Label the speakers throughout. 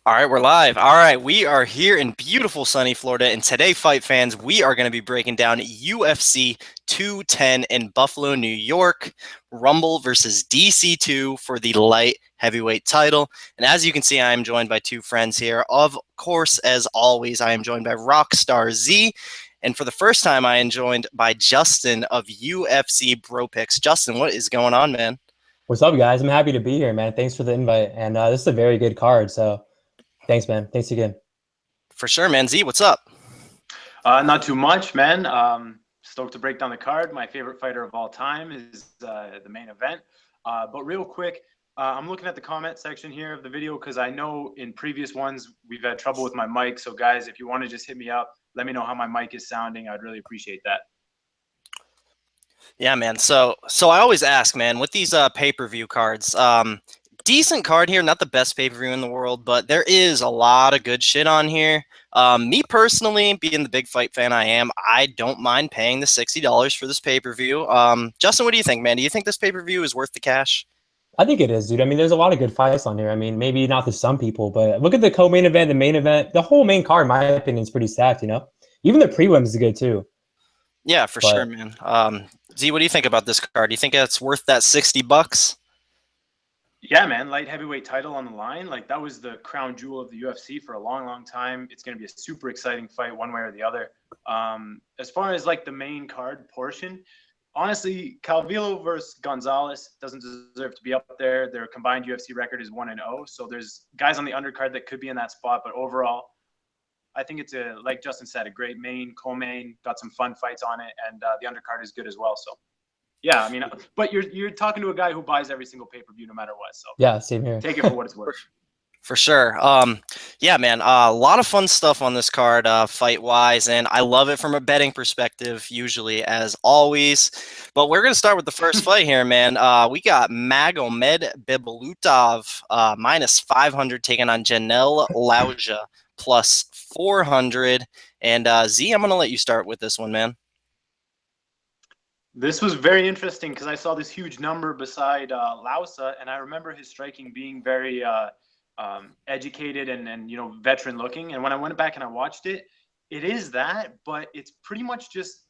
Speaker 1: All right, we're live. All right, we are here in beautiful sunny Florida, and today, fight fans, we are going to be breaking down UFC 210 in Buffalo, New York, Rumble versus DC2 for the light heavyweight title. And as you can see, I am joined by two friends here. Of course, as always, I am joined by Rockstar Z, and for the first time, I am joined by Justin of UFC Bro Picks. Justin, what is going on, man?
Speaker 2: What's up, guys? I'm happy to be here, man. Thanks for the invite. And this is a very good card. So thanks, man. Thanks again.
Speaker 1: For sure, man. Z, what's up?
Speaker 3: Not too much, man. Stoked to break down the card. My favorite fighter of all time is the main event. But real quick, I'm looking at the comment section here of the video because I know in previous ones we've had trouble with my mic. So guys, if you want to just hit me up, let me know how my mic is sounding. I'd really appreciate that.
Speaker 1: Yeah, man. So I always ask, man, with these pay-per-view cards, decent card here, not the best pay-per-view in the world, but there is a lot of good shit on here. Me personally, being the big fight fan I am, I don't mind paying the $60 for this pay-per-view. Justin, what do you think, man? Do you think this pay-per-view is worth the cash?
Speaker 2: I think it is, dude. I mean, there's a lot of good fights on here. I mean, maybe not to some people, but look at the co-main event, the main event. The whole main card, in my opinion, is pretty stacked, you know? Even the prelims is good, too.
Speaker 1: Yeah, for sure, man. Z, what do you think about this card? Do you think it's worth that $60?
Speaker 3: Yeah, man, light heavyweight title on the line. Like, that was the crown jewel of the UFC for a long, long time. It's going to be a super exciting fight one way or the other. As far as, like, the main card portion, honestly, Calvillo versus Gonzalez doesn't deserve to be up there. Their combined UFC record is 1-0. So there's guys on the undercard that could be in that spot. But overall, I think it's like Justin said, a great main, co-main, got some fun fights on it. And the undercard is good as well. So. Yeah, I mean, but you're talking to a guy who buys every single pay-per-view no matter what. So
Speaker 2: yeah, same here.
Speaker 3: Take it for what it's worth.
Speaker 1: For sure. Yeah, man, a lot of fun stuff on this card, fight-wise, and I love it from a betting perspective, usually, as always. But we're going to start with the first fight here, man. We got Magomed Bibulatov, minus 500, taking on Janelle Lausa, plus 400. And Z, I'm going to let you start with this one, man.
Speaker 3: This was very interesting because I saw this huge number beside Lausa, and I remember his striking being very educated and you know, veteran looking. And when I went back and I watched it, it is that, but it's pretty much just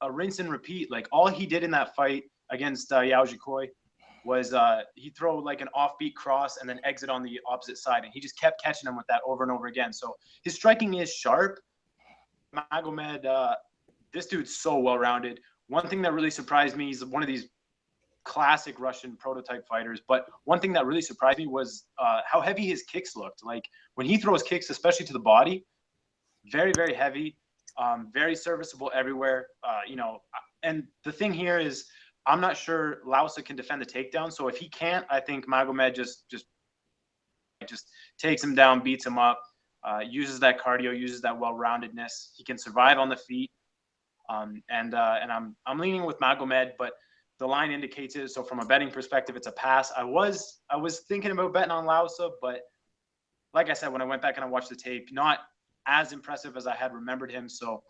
Speaker 3: a rinse and repeat. Like, all he did in that fight against Yao Jikoi was he throw like an offbeat cross and then exit on the opposite side, and he just kept catching him with that over and over again. So his striking is sharp. Magomed, this dude's so well-rounded. One thing that really surprised me, he's one of these classic Russian prototype fighters, but one thing that really surprised me was how heavy his kicks looked. Like, when he throws kicks, especially to the body, very, very heavy, very serviceable everywhere. You know, and the thing here is, I'm not sure Lausa can defend the takedown. So if he can't, I think Magomed just takes him down, beats him up, uses that cardio, uses that well-roundedness. He can survive on the feet. And I'm leaning with Magomed, but the line indicates it. So from a betting perspective, it's a pass. I was thinking about betting on Lausa, but like I said, when I went back and I watched the tape, not as impressive as I had remembered him. So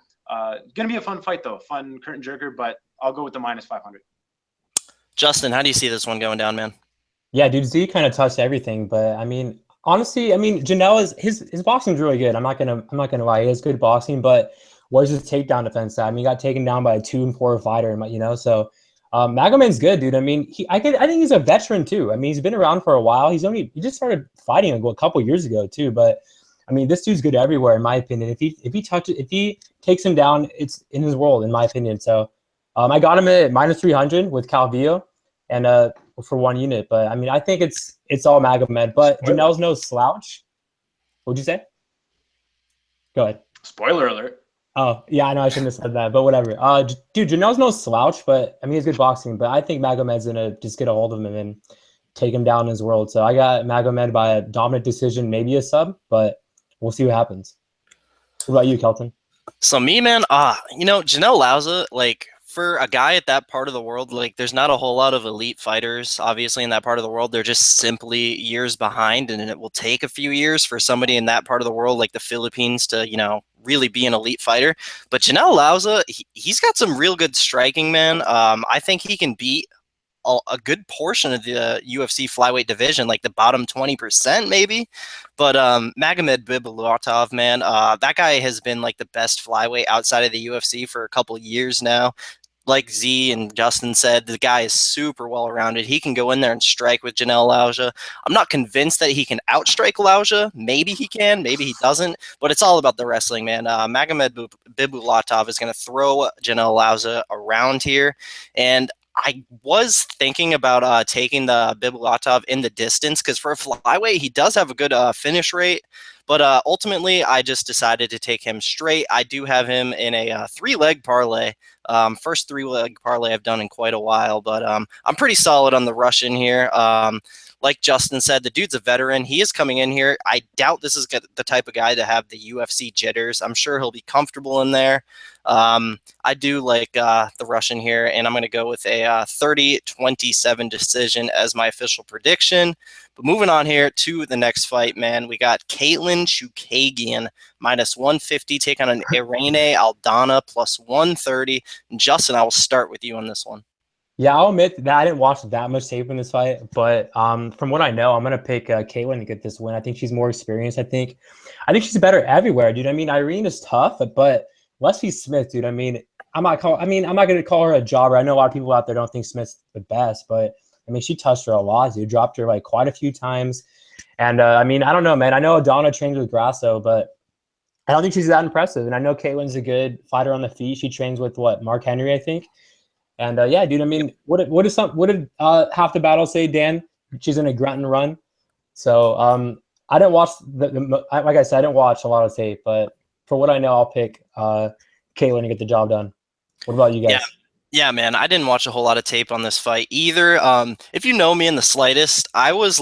Speaker 3: gonna be a fun fight though, fun curtain jerker, but I'll go with the minus 500.
Speaker 1: Justin, how do you see this one going down, man?
Speaker 2: Yeah, dude, Z kind of touched everything, but I mean, honestly, I mean, Janelle is his boxing's really good. I'm not gonna lie, he has good boxing, but where's his takedown defense at? I mean, he got taken down by a 2 and 4 fighter, you know. So Magomed's good, dude. I mean, I think he's a veteran too. I mean, he's been around for a while. He just started fighting like a couple years ago too. But I mean, this dude's good everywhere, in my opinion. If he takes him down, it's in his world, in my opinion. So I got him at minus 300 with Calvillo and for 1 unit. But I mean, I think it's all Magomed. But Janelle's no slouch. What'd you say? Go ahead.
Speaker 3: Spoiler alert.
Speaker 2: Oh, yeah, I know I shouldn't have said that, but whatever. Dude, Janelle's no slouch, but I mean, he's good boxing, but I think Magomed's going to just get a hold of him and take him down in his world. So I got Magomed by a dominant decision, maybe a sub, but we'll see what happens. What about you, Kelton?
Speaker 1: So me, man, you know, Janelle Lausa, like, for a guy at that part of the world, like, there's not a whole lot of elite fighters, obviously, in that part of the world. They're just simply years behind, and it will take a few years for somebody in that part of the world, like the Philippines, to, you know, really be an elite fighter. But Janelle Lausa, he's got some real good striking, man. I think he can beat a good portion of the UFC flyweight division, like the bottom 20% maybe. But Magomed Bibulatov, man, that guy has been like the best flyweight outside of the UFC for a couple years now. Like Z and Justin said, the guy is super well rounded. He can go in there and strike with Janelle Lausa. I'm not convinced that he can outstrike Lausa. Maybe he can, maybe he doesn't. But it's all about the wrestling, man. Magomed Bibulatov is going to throw Janelle Lausa around here, and I was thinking about taking the Bibulatov in the distance because for a flyweight, he does have a good finish rate. But ultimately, I just decided to take him straight. I do have him in a three-leg parlay. First three-leg parlay I've done in quite a while, but I'm pretty solid on the Russian here. Like Justin said, the dude's a veteran. He is coming in here. I doubt this is the type of guy to have the UFC jitters. I'm sure he'll be comfortable in there. I do like the Russian here, and I'm going to go with a 30-27 decision as my official prediction. But moving on here to the next fight, man, we got Caitlin Chookagian minus 150 take on an Irene Aldana plus 130. And Justin, I will start with you on this one.
Speaker 2: Yeah, I'll admit that I didn't watch that much tape in this fight, but from what I know, I'm gonna pick Caitlin to get this win. I think she's more experienced. I think she's better everywhere, dude. I mean, Irene is tough, but Leslie Smith, dude. I mean, I'm not gonna call her a jobber. I know a lot of people out there don't think Smith's the best, but I mean, she touched her a lot, dude. Dropped her like quite a few times, and I mean, I don't know, man. I know Aldana trains with Grasso, but I don't think she's that impressive. And I know Caitlin's a good fighter on the feet. She trains with Mark Henry, I think. And yeah, dude. I mean, what did half the battle say, Dan? She's in a grunt and run. So I didn't watch like I said, I didn't watch a lot of tape, but for what I know, I'll pick Caitlin to get the job done. What about you guys?
Speaker 1: Yeah, man. I didn't watch a whole lot of tape on this fight either. If you know me in the slightest, I was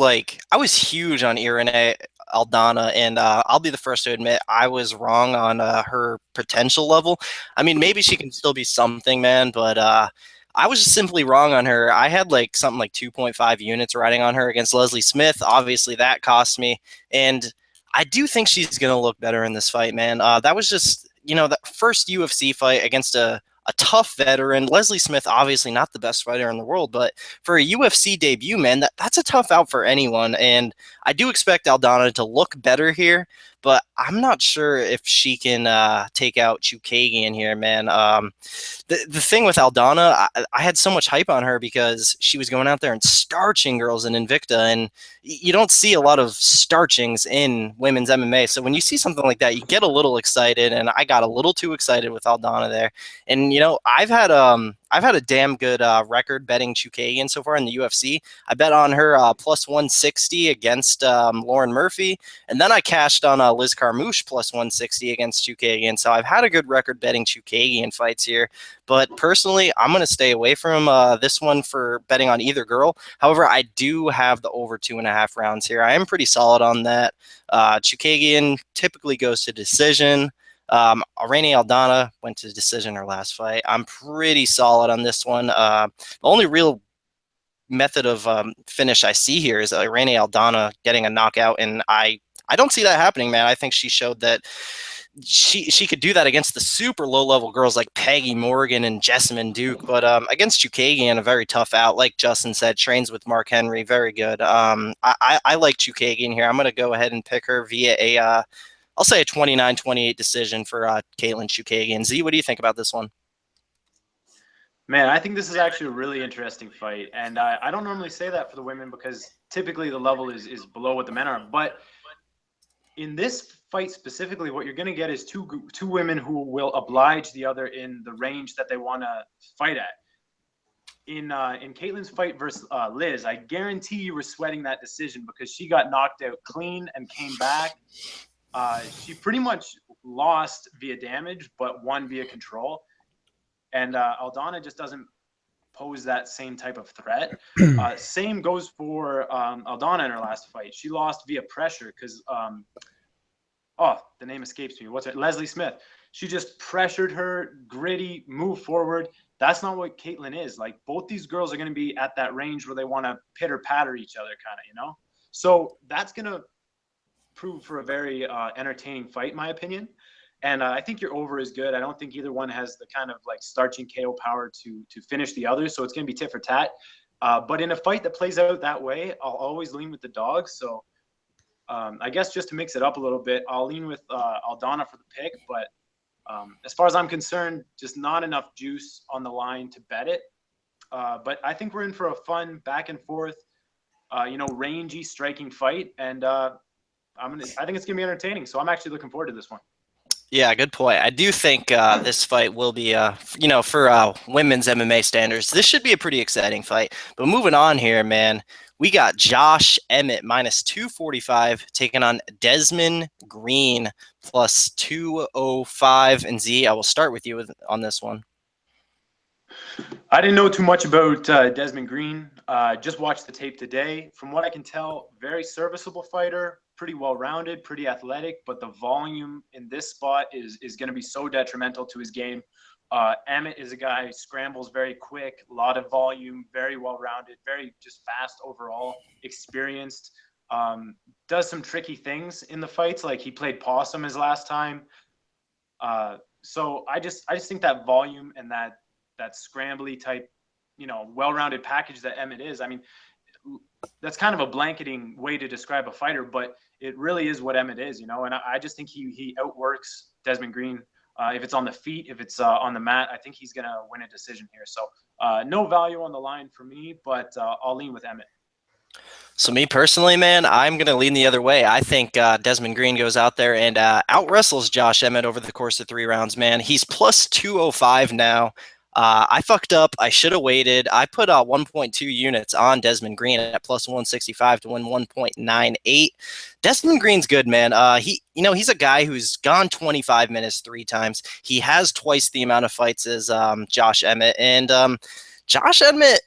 Speaker 1: huge on Irene Aldana, and I'll be the first to admit I was wrong on her potential level. I mean, maybe she can still be something, man, but I was just simply wrong on her. I had something like 2.5 units riding on her against Leslie Smith. Obviously, that cost me, and I do think she's going to look better in this fight, man. That was just, the first UFC fight against a tough veteran. Leslie Smith, obviously not the best fighter in the world, but for a UFC debut, man, that's a tough out for anyone. And I do expect Aldana to look better here, but I'm not sure if she can take out Chookagian here, man. The thing with Aldana, I had so much hype on her because she was going out there and starching girls in Invicta, and you don't see a lot of starchings in women's MMA. So when you see something like that, you get a little excited, and I got a little too excited with Aldana there. And I've had a damn good record betting Chookagian so far in the UFC. I bet on her plus 160 against Lauren Murphy, and then I cashed on Liz Carmouche plus 160 against Chookagian. So I've had a good record betting Chookagian fights here. But personally, I'm going to stay away from this one for betting on either girl. However, I do have the over 2.5 rounds here. I am pretty solid on that. Chookagian typically goes to decision. Irene Aldana went to decision her last fight. I'm pretty solid on this one. The only real method of finish I see here is Irene Aldana getting a knockout, and I don't see that happening, man. I think she showed that she could do that against the super low-level girls like Peggy Morgan and Jessamine Duke, but against Chookagian, a very tough out. Like Justin said, trains with Mark Henry, very good. I like Chookagian here. I'm going to go ahead and pick her via I'll say a 29-28 decision for Caitlin Chookagian. Z, what do you think about this one?
Speaker 3: Man, I think this is actually a really interesting fight, and I don't normally say that for the women because typically the level is below what the men are. But in this fight specifically, what you're going to get is two women who will oblige the other in the range that they want to fight at. In Caitlin's fight versus Liz, I guarantee you were sweating that decision because she got knocked out clean and came back. She pretty much lost via damage, but won via control. And Aldana just doesn't pose that same type of threat. Same goes for Aldana in her last fight. She lost via pressure because, the name escapes me. What's it? Leslie Smith. She just pressured her, gritty, move forward. That's not what Caitlin is. Like, both these girls are going to be at that range where they want to pitter-patter each other, kind of, So that's going to prove for a very entertaining fight, in my opinion. And I think your over is good. I don't think either one has the kind of starching KO power to finish the other. So it's going to be tit for tat. But in a fight that plays out that way, I'll always lean with the dogs. So I guess just to mix it up a little bit, I'll lean with Aldana for the pick. But as far as I'm concerned, just not enough juice on the line to bet it. But I think we're in for a fun back and forth, rangy striking fight. And I think it's going to be entertaining. So I'm actually looking forward to this one.
Speaker 1: Yeah, good point. I do think this fight will be, for women's MMA standards, this should be a pretty exciting fight. But moving on here, man, we got Josh Emmett minus 245 taking on Desmond Green plus 205. And Z, I will start with you on this one.
Speaker 3: I didn't know too much about Desmond Green. Just watched the tape today. From what I can tell, very serviceable fighter, pretty well-rounded, pretty athletic, but the volume in this spot is going to be so detrimental to his game. Emmett is a guy who scrambles very quick, a lot of volume, very well-rounded, very just fast overall, experienced, does some tricky things in the fights, like he played possum his last time. So I just think that volume and that scrambly type, well-rounded package that Emmett is. I mean, that's kind of a blanketing way to describe a fighter, but it really is what Emmett is, and I just think he outworks Desmond Green. If it's on the feet, if it's on the mat, I think he's going to win a decision here. So no value on the line for me, but I'll lean with Emmett.
Speaker 1: So me personally, man, I'm going to lean the other way. I think Desmond Green goes out there and out-wrestles Josh Emmett over the course of 3 rounds, man. He's plus 205 now. I fucked up. I should have waited. I put 1.2 units on Desmond Green at plus 165 to win 1.98. Desmond Green's good, man. He's a guy who's gone 25 minutes 3 times. He has twice the amount of fights as Josh Emmett. And Josh Emmett,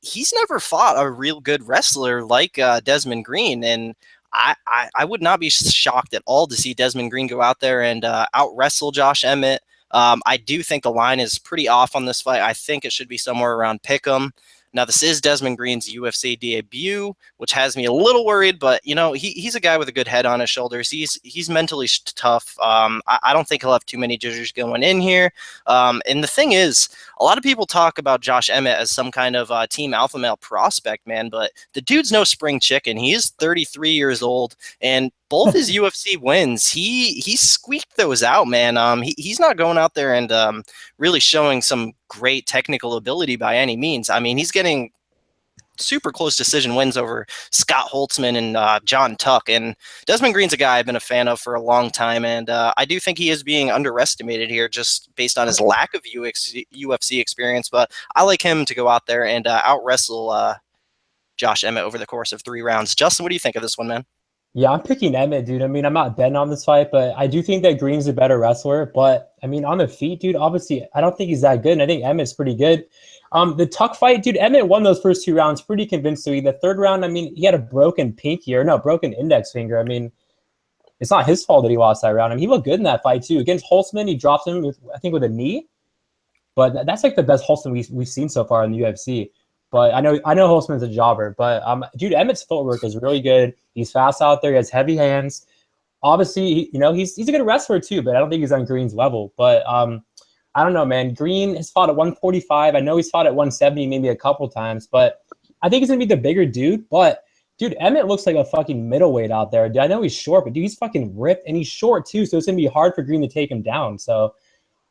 Speaker 1: he's never fought a real good wrestler like Desmond Green. And I would not be shocked at all to see Desmond Green go out there and out-wrestle Josh Emmett. I do think the line is pretty off on this fight. I think it should be somewhere around pick'em. Now, this is Desmond Green's UFC debut, which has me a little worried, but, he's a guy with a good head on his shoulders. He's mentally tough. I don't think he'll have too many jitters going in here. And the thing is, a lot of people talk about Josh Emmett as some kind of team alpha male prospect, man, but the dude's no spring chicken. He is 33 years old, and both his UFC wins, he squeaked those out, man. He's not going out there and really showing some great technical ability by any means. I mean, he's getting super close decision wins over Scott Holtzman and John Tuck. And Desmond Green's a guy I've been a fan of for a long time, and I do think he is being underestimated here just based on his lack of UFC experience. But I like him to go out there and out-wrestle Josh Emmett over the course of 3 rounds. Justin, what do you think of this one, man?
Speaker 2: Yeah, I'm picking Emmett, dude. I mean, I'm not betting on this fight, but I do think that Green's a better wrestler. But, I mean, on the feet, dude, obviously, I don't think he's that good, and I think Emmett's pretty good. The Tuck fight, dude, Emmett won those first 2 rounds pretty convincingly. The 3rd round, I mean, he had a broken index finger. I mean, it's not his fault that he lost that round. I mean, he looked good in that fight, too. Against Holtzman, he dropped him, with a knee. But that's like the best Holtzman we've seen so far in the UFC. But I know Holtzman's a jobber, but dude, Emmett's footwork is really good. He's fast out there. He has heavy hands. Obviously, he's a good wrestler too, but I don't think he's on Green's level. But I don't know, man. Green has fought at 145. I know he's fought at 170 maybe a couple times, but I think he's gonna be the bigger dude. But dude, Emmett looks like a fucking middleweight out there. Dude, I know he's short, but dude, he's fucking ripped and he's short too, so it's gonna be hard for Green to take him down. So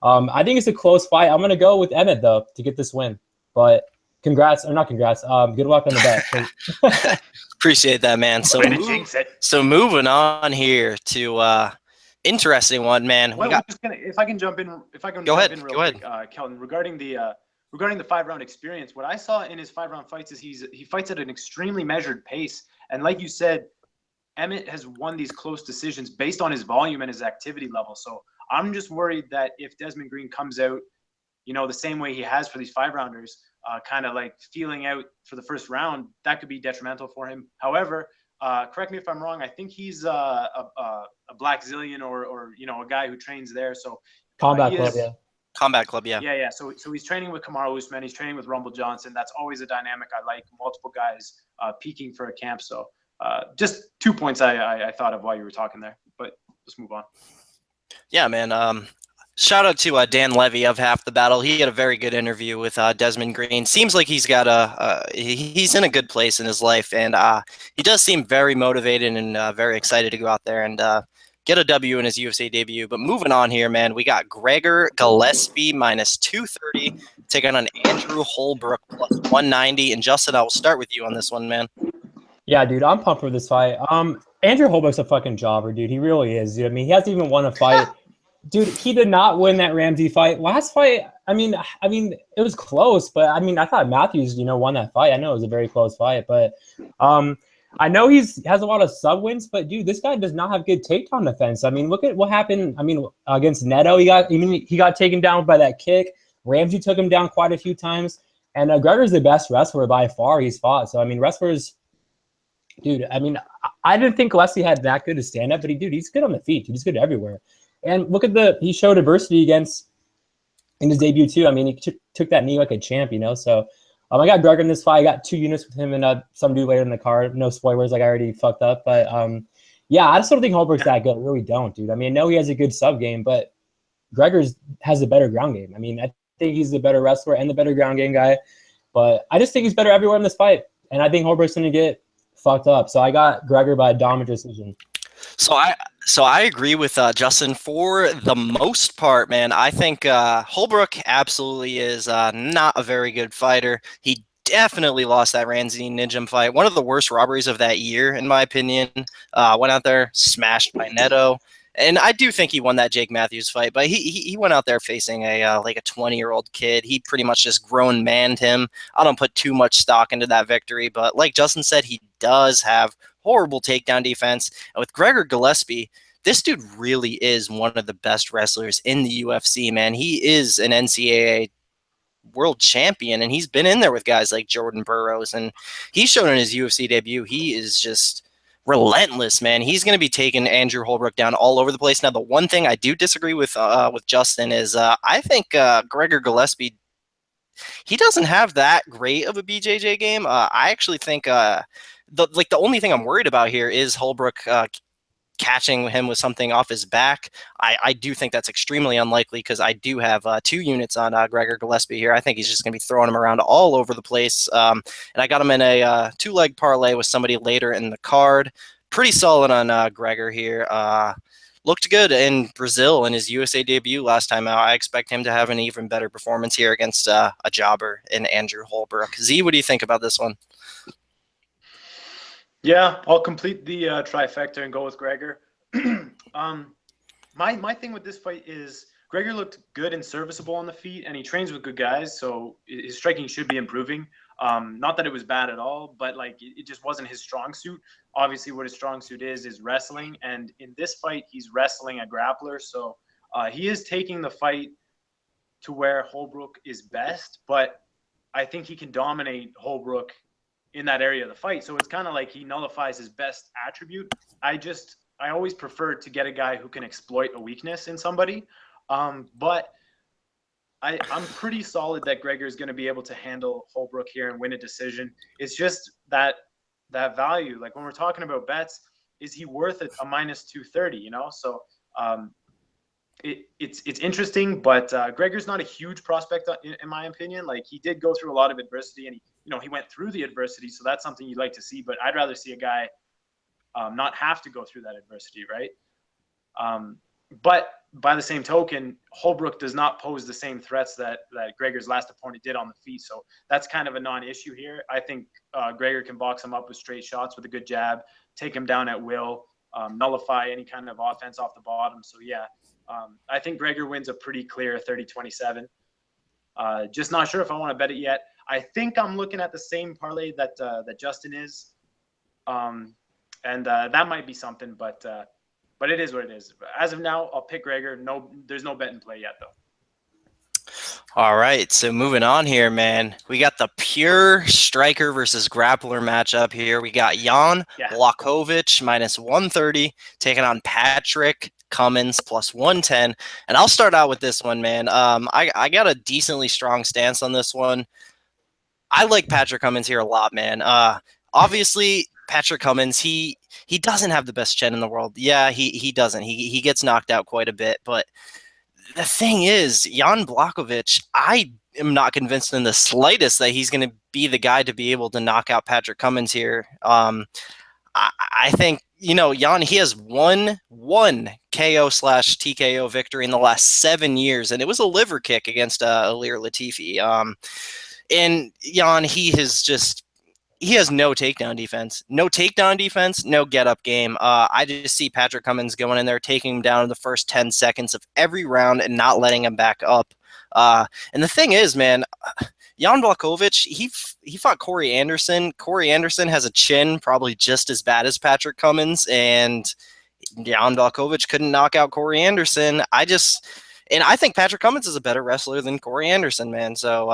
Speaker 2: I think it's a close fight. I'm gonna go with Emmett though to get this win. But congrats, or not congrats. Good luck on the bet.
Speaker 1: Appreciate that, man. So moving on here to interesting one, man.
Speaker 3: Well, if I can jump in,
Speaker 1: go ahead.
Speaker 3: Quick, Kelton, regarding the 5-round experience, what I saw in his 5-round fights is he fights at an extremely measured pace, and like you said, Emmett has won these close decisions based on his volume and his activity level. So I'm just worried that if Desmond Green comes out, the same way he has for these 5-rounders, kind of like feeling out for the first round, that could be detrimental for him. However, correct me if I'm wrong, I think he's a Black Zillion or a guy who trains there. So
Speaker 2: Combat Club, yeah.
Speaker 3: Yeah. So he's training with Kamaru Usman. He's training with Rumble Johnson. That's always a dynamic I like. Multiple guys peaking for a camp. So just 2 points I thought of while you were talking there. But let's move on.
Speaker 1: Yeah, man. Shout out to Dan Levy of Half the Battle. He had a very good interview with Desmond Green. Seems like he's got he's in a good place in his life, and he does seem very motivated and very excited to go out there and get a W in his UFC debut. But moving on here, man, we got Gregor Gillespie minus 230 taking on Andrew Holbrook plus 190. And Justin, I will start with you on this one, man.
Speaker 2: Yeah, dude, I'm pumped for this fight. Andrew Holbrook's a fucking jobber, dude. He really is, dude. I mean, he hasn't even won a fight. Dude, he did not win that Ramsey fight. Last fight, I mean, it was close, but I mean, I thought Matthews, won that fight. I know it was a very close fight, but I know he has a lot of sub wins, but dude, this guy does not have good takedown defense. I mean, look at what happened. I mean, against Neto, he got taken down by that kick. Ramsey took him down quite a few times, and Gregor's the best wrestler by far he's fought. So I mean, wrestlers, dude. I mean, I didn't think Gillespie had that good a stand up, but he's good on the feet. Dude, he's good everywhere. And look at he showed adversity in his debut too. I mean, he took that knee like a champ, So I got Gregor in this fight. I got 2 units with him and some dude later in the card. No spoilers, like I already fucked up. But yeah, I just don't think Holbrook's that good. I really don't, dude. I mean, I know he has a good sub game, but Gregor has a better ground game. I mean, I think he's the better wrestler and the better ground game guy. But I just think he's better everywhere in this fight. And I think Holbrook's going to get fucked up. So I got Gregor by a dominant decision.
Speaker 1: So I agree with Justin for the most part, man. I think Holbrook absolutely is not a very good fighter. He definitely lost that Ramsey Nijam fight. One of the worst robberies of that year, in my opinion. Went out there, smashed by Neto. And I do think he won that Jake Matthews fight, but he went out there facing a 20-year-old kid. He pretty much just grown manned him. I don't put too much stock into that victory, but like Justin said, he does have horrible takedown defense. And with Gregor Gillespie, this dude really is one of the best wrestlers in the UFC, man. He is an NCAA world champion, and he's been in there with guys like Jordan Burgos, and he's shown in his UFC debut. He is just relentless, man. He's going to be taking Andrew Holbrook down all over the place. Now, the one thing I do disagree with Justin is I think Gregor Gillespie, he doesn't have that great of a BJJ game. I actually think the only thing I'm worried about here is Holbrook catching him with something off his back. I do think that's extremely unlikely because I do have 2 units on Gregor Gillespie here. I think he's just going to be throwing him around all over the place. And I got him in a 2-leg parlay with somebody later in the card. Pretty solid on Gregor here. Looked good in Brazil in his USA debut last time out. I expect him to have an even better performance here against a jobber in Andrew Holbrook. Z, what do you think about this one?
Speaker 3: Yeah, I'll complete the trifecta and go with Gregor. My thing with this fight is Gregor looked good and serviceable on the feet, and he trains with good guys, so his striking should be improving. Not that it was bad at all, but like it just wasn't his strong suit. Obviously, what his strong suit is wrestling, and in this fight, he's wrestling a grappler, so he is taking the fight to where Holbrook is best, but I think he can dominate Holbrook in that area of the fight. So it's kind of like he nullifies his best attribute. I always prefer to get a guy who can exploit a weakness in somebody. But I'm pretty solid that Gregor is going to be able to handle Holbrook here and win a decision. It's just that value. Like when we're talking about bets, is he worth a minus 230, So it's interesting, but Gregor's not a huge prospect in my opinion. Like he did go through a lot of adversity, and he went through the adversity, so that's something you'd like to see. But I'd rather see a guy not have to go through that adversity, right? But by the same token, Holbrook does not pose the same threats that Gregor's last opponent did on the feet, so that's kind of a non-issue here. I think Gregor can box him up with straight shots with a good jab, take him down at will, nullify any kind of offense off the bottom. So yeah. I think Gregor wins a pretty clear 30-27. Just not sure if I want to bet it yet. I think I'm looking at the same parlay that Justin is, and that might be something, but it is what it is. As of now, I'll pick Gregor. No, there's no bet in play yet, though.
Speaker 1: All right, so moving on here, man. We got the pure striker versus grappler matchup here. We got Jan Blachowicz minus 130 taking on Patrick Cummins plus 110. And I'll start out with this one, man. I got a decently strong stance on this one. I like Patrick Cummins here a lot, man. Obviously, Patrick Cummins, he doesn't have the best chin in the world. Yeah, he doesn't. He gets knocked out quite a bit, but the thing is, Jan Blachowicz, I am not convinced in the slightest that he's going to be the guy to be able to knock out Patrick Cummins here. I think, Jan, he has one KO/TKO victory in the last 7 years, and it was a liver kick against Ilir Latifi. And Jan, he has no takedown defense, no get up game. I just see Patrick Cummins going in there, taking him down in the first 10 seconds of every round and not letting him back up. And the thing is, man, Jan Blachowicz, he fought Corey Anderson. Corey Anderson has a chin probably just as bad as Patrick Cummins, and Jan Blachowicz couldn't knock out Corey Anderson. And I think Patrick Cummins is a better wrestler than Corey Anderson, man. So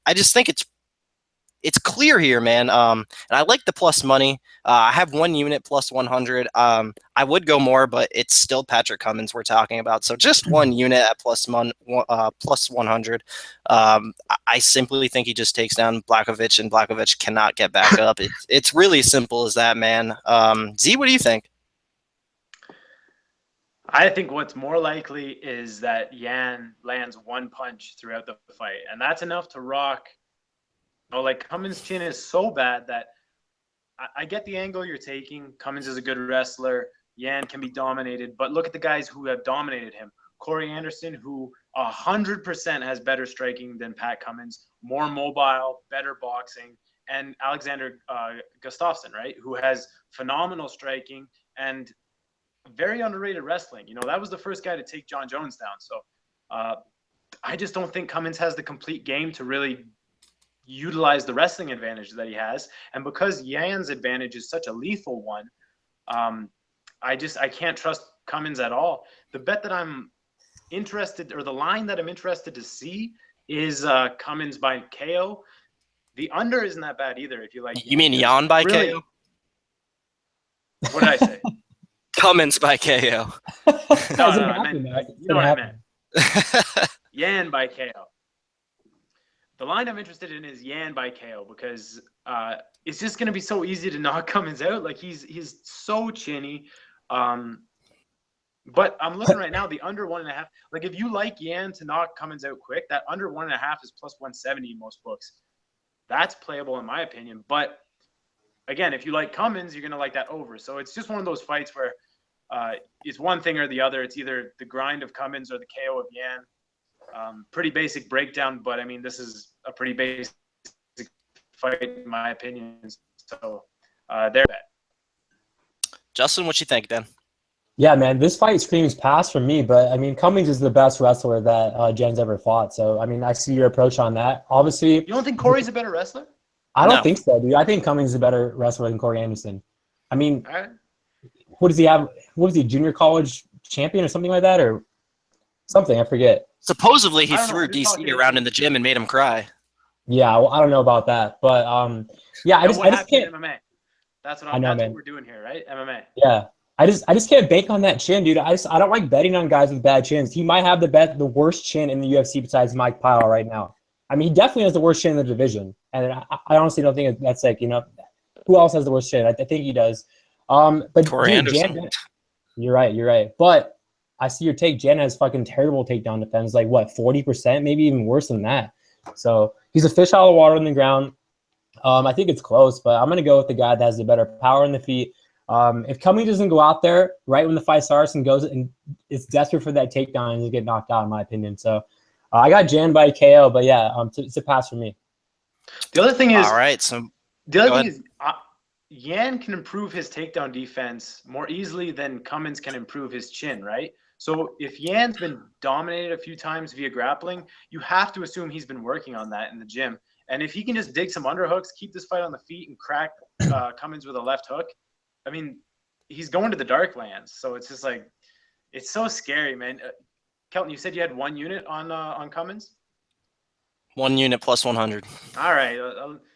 Speaker 1: I just think it's clear here, man. And I like the plus money. I have 1 unit plus 100. I would go more, but it's still Patrick Cummins we're talking about. So just 1 unit at plus 100. I simply think he just takes down Blachowicz, and Blachowicz cannot get back up. It's really simple as that, man. Z, what do you think?
Speaker 3: I think what's more likely is that Jan lands 1 punch throughout the fight, and that's enough to rock. Like Cummins' chin is so bad that I get the angle you're taking. Cummins is a good wrestler. Jan can be dominated, but look at the guys who have dominated him. Corey Anderson, who 100% has better striking than Pat Cummins, more mobile, better boxing, and Alexander Gustafsson, right, who has phenomenal striking and very underrated wrestling. That was the first guy to take John Jones down. So I just don't think Cummins has the complete game to really utilize the wrestling advantage that he has. And because Jan's advantage is such a lethal one, I can't trust Cummins at all. The bet that I'm interested, or the line that I'm interested to see, is Cummins by KO. The under isn't that bad either. If you like,
Speaker 1: you mean Jan by really, KO?
Speaker 3: What did I say?
Speaker 1: Cummins by KO.
Speaker 3: No, I meant, you know what I meant. Jan by KO. The line I'm interested in is Jan by KO, because it's just going to be so easy to knock Cummins out. Like he's so chinny. But I'm looking right now, the under 1.5. Like if you like Jan to knock Cummins out quick, that under 1.5 is plus 170 in most books. That's playable in my opinion. But again, if you like Cummins, you're going to like that over. So it's just one of those fights where it's one thing or the other. It's either the grind of Cummins or the KO of Jan. Pretty basic breakdown, but I mean, this is a pretty basic fight in my opinion. So there.
Speaker 1: Justin, what you think, then?
Speaker 2: Yeah, man, this fight screams pass for me, but I mean, Cummins is the best wrestler that Jen's ever fought. So I mean, I see your approach on that. Obviously,
Speaker 3: you don't think Corey's a better wrestler?
Speaker 2: I don't think so, dude. I think Cummins is a better wrestler than Corey Anderson. I mean, what does he have? What was he, junior college champion or something like that, or something? I forget.
Speaker 1: Supposedly, he threw DC around in the gym and made him cry.
Speaker 2: Yeah, well, I don't know about that, but yeah, I just can't.
Speaker 3: MMA. That's what we're doing here, right? MMA.
Speaker 2: Yeah, I just can't bank on that chin, dude. I don't like betting on guys with bad chins. He might have the worst chin in the UFC besides Mike Pyle right now. I mean, he definitely has the worst chin in the division, and I honestly don't think that's like, who else has the worst chin? I think he does. But
Speaker 1: Corey Anderson.
Speaker 2: You're right. But I see your take. Jan has fucking terrible takedown defense, like what, 40%, maybe even worse than that. So he's a fish out of water on the ground. I think it's close, but I'm gonna go with the guy that has the better power in the feet. If Cummings doesn't go out there right when the fight starts and goes and it's desperate for that takedown, he'll get knocked out, in my opinion. So I got Jan by KO, but yeah, it's a pass for me.
Speaker 3: The other thing is,
Speaker 1: all right. So
Speaker 3: Jan can improve his takedown defense more easily than Cummins can improve his chin, right? So if Jan's been dominated a few times via grappling, you have to assume he's been working on that in the gym. And if he can just dig some underhooks, keep this fight on the feet, and crack Cummins with a left hook, I mean, he's going to the dark lands. So it's just like, it's so scary, man. Kelton, you said you had 1 unit on Cummins?
Speaker 1: 1 unit plus 100.
Speaker 3: All right.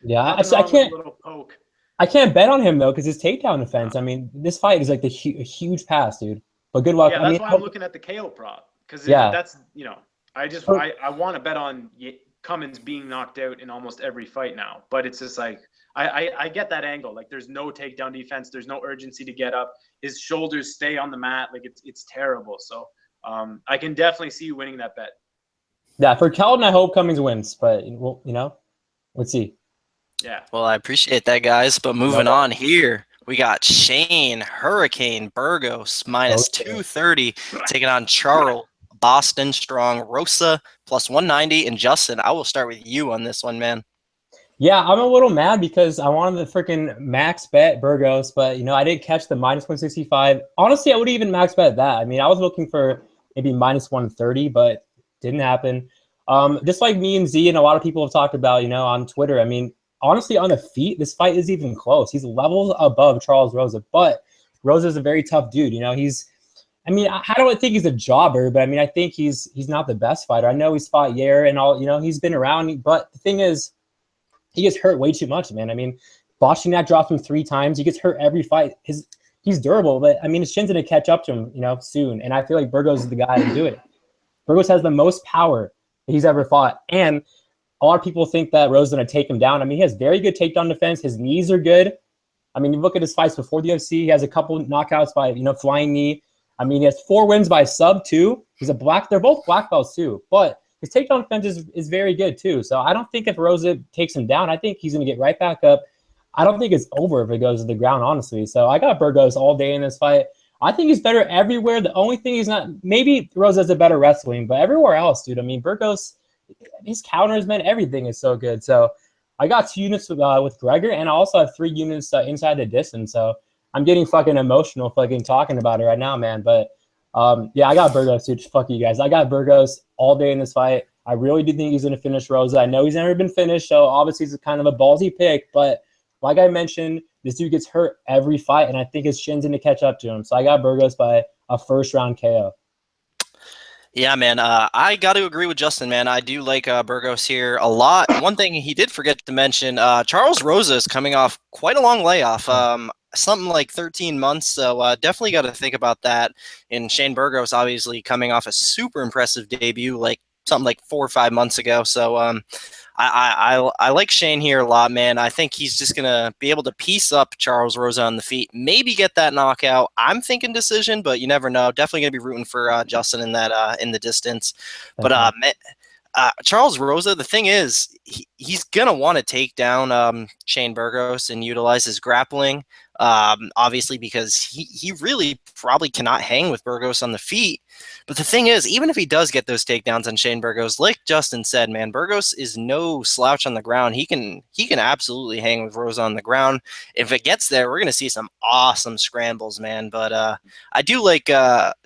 Speaker 2: Yeah, I can't. I can't bet on him though, because his takedown defense. I mean, this fight is like a huge pass, dude. But good luck.
Speaker 3: Yeah, that's why I'm looking at the KO prop, because that's I want to bet on Cummins being knocked out in almost every fight now. But it's just like I get that angle. Like there's no takedown defense, there's no urgency to get up. His shoulders stay on the mat, like it's terrible. So I can definitely see you winning that bet.
Speaker 2: Yeah, for Kelton, I hope Cummins wins, but let's see.
Speaker 3: Yeah.
Speaker 1: Well, I appreciate that, guys. But moving on here, we got Shane Hurricane Burgos minus
Speaker 2: Okay.
Speaker 1: 230 taking on Charles Boston Strong Rosa plus 190. And Justin, I will start with you on this one, man.
Speaker 2: Yeah, I'm a little mad because I wanted the freaking max bet Burgos, but I didn't catch the minus 165. Honestly, I would even max bet that. I mean, I was looking for maybe minus 130, but didn't happen. Just like me and Z and a lot of people have talked about, on Twitter. I mean, honestly, on the feet, this fight is even close. He's levels above Charles Rosa, but Rosa's a very tough dude. I mean, I don't think he's a jobber, but I mean, I think he's not the best fighter. I know he's fought Yair and all, he's been around, but the thing is, he gets hurt way too much, man. I mean, Boschinac dropped him 3 times. He gets hurt every fight. He's durable, but I mean, his chin's going to catch up to him, soon. And I feel like Burgos is the guy to do it. Burgos has the most power that he's ever fought. And a lot of people think that Rosa's going to take him down. I mean, he has very good takedown defense. His knees are good. I mean, you look at his fights before the UFC, he has a couple knockouts by, flying knee. I mean, he has 4 wins by sub, too. They're both black belts, too. But his takedown defense is very good, too. So I don't think if Rosa takes him down, I think he's going to get right back up. I don't think it's over if it goes to the ground, honestly. So I got Burgos all day in this fight. I think he's better everywhere. The only thing he's not – maybe Rosa's a better wrestling, but everywhere else, dude. I mean, Burgos, his counters, man, everything is so good. So I got 2 units with Gregor, and I also have 3 units inside the distance. So I'm getting fucking emotional fucking talking about it right now, man. But yeah, I got Burgos, dude. Fuck you guys. I got Burgos all day in this fight. I really do think he's going to finish Rosa. I know he's never been finished, so obviously it's kind of a ballsy pick. But like I mentioned, this dude gets hurt every fight, and I think his chin's going to catch up to him. So I got Burgos by a first-round KO.
Speaker 1: Yeah, man. I got to agree with Justin, man. I do like Burgos here a lot. One thing he did forget to mention, Charles Rosa is coming off quite a long layoff, something like 13 months. So definitely got to think about that. And Shane Burgos obviously coming off a super impressive debut, like something like 4 or 5 months ago. So I like Shane here a lot, man. I think he's just gonna be able to piece up Charles Rosa on the feet, maybe get that knockout. I'm thinking decision, but you never know. Definitely gonna be rooting for Justin in that in the distance. But Charles Rosa, the thing is, he's gonna want to take down Shane Burgos and utilize his grappling. Obviously, because he really probably cannot hang with Burgos on the feet. But the thing is, even if he does get those takedowns on Shane Burgos, like Justin said, man, Burgos is no slouch on the ground. He can absolutely hang with Rosa on the ground. If it gets there, we're gonna see some awesome scrambles, man. But I do like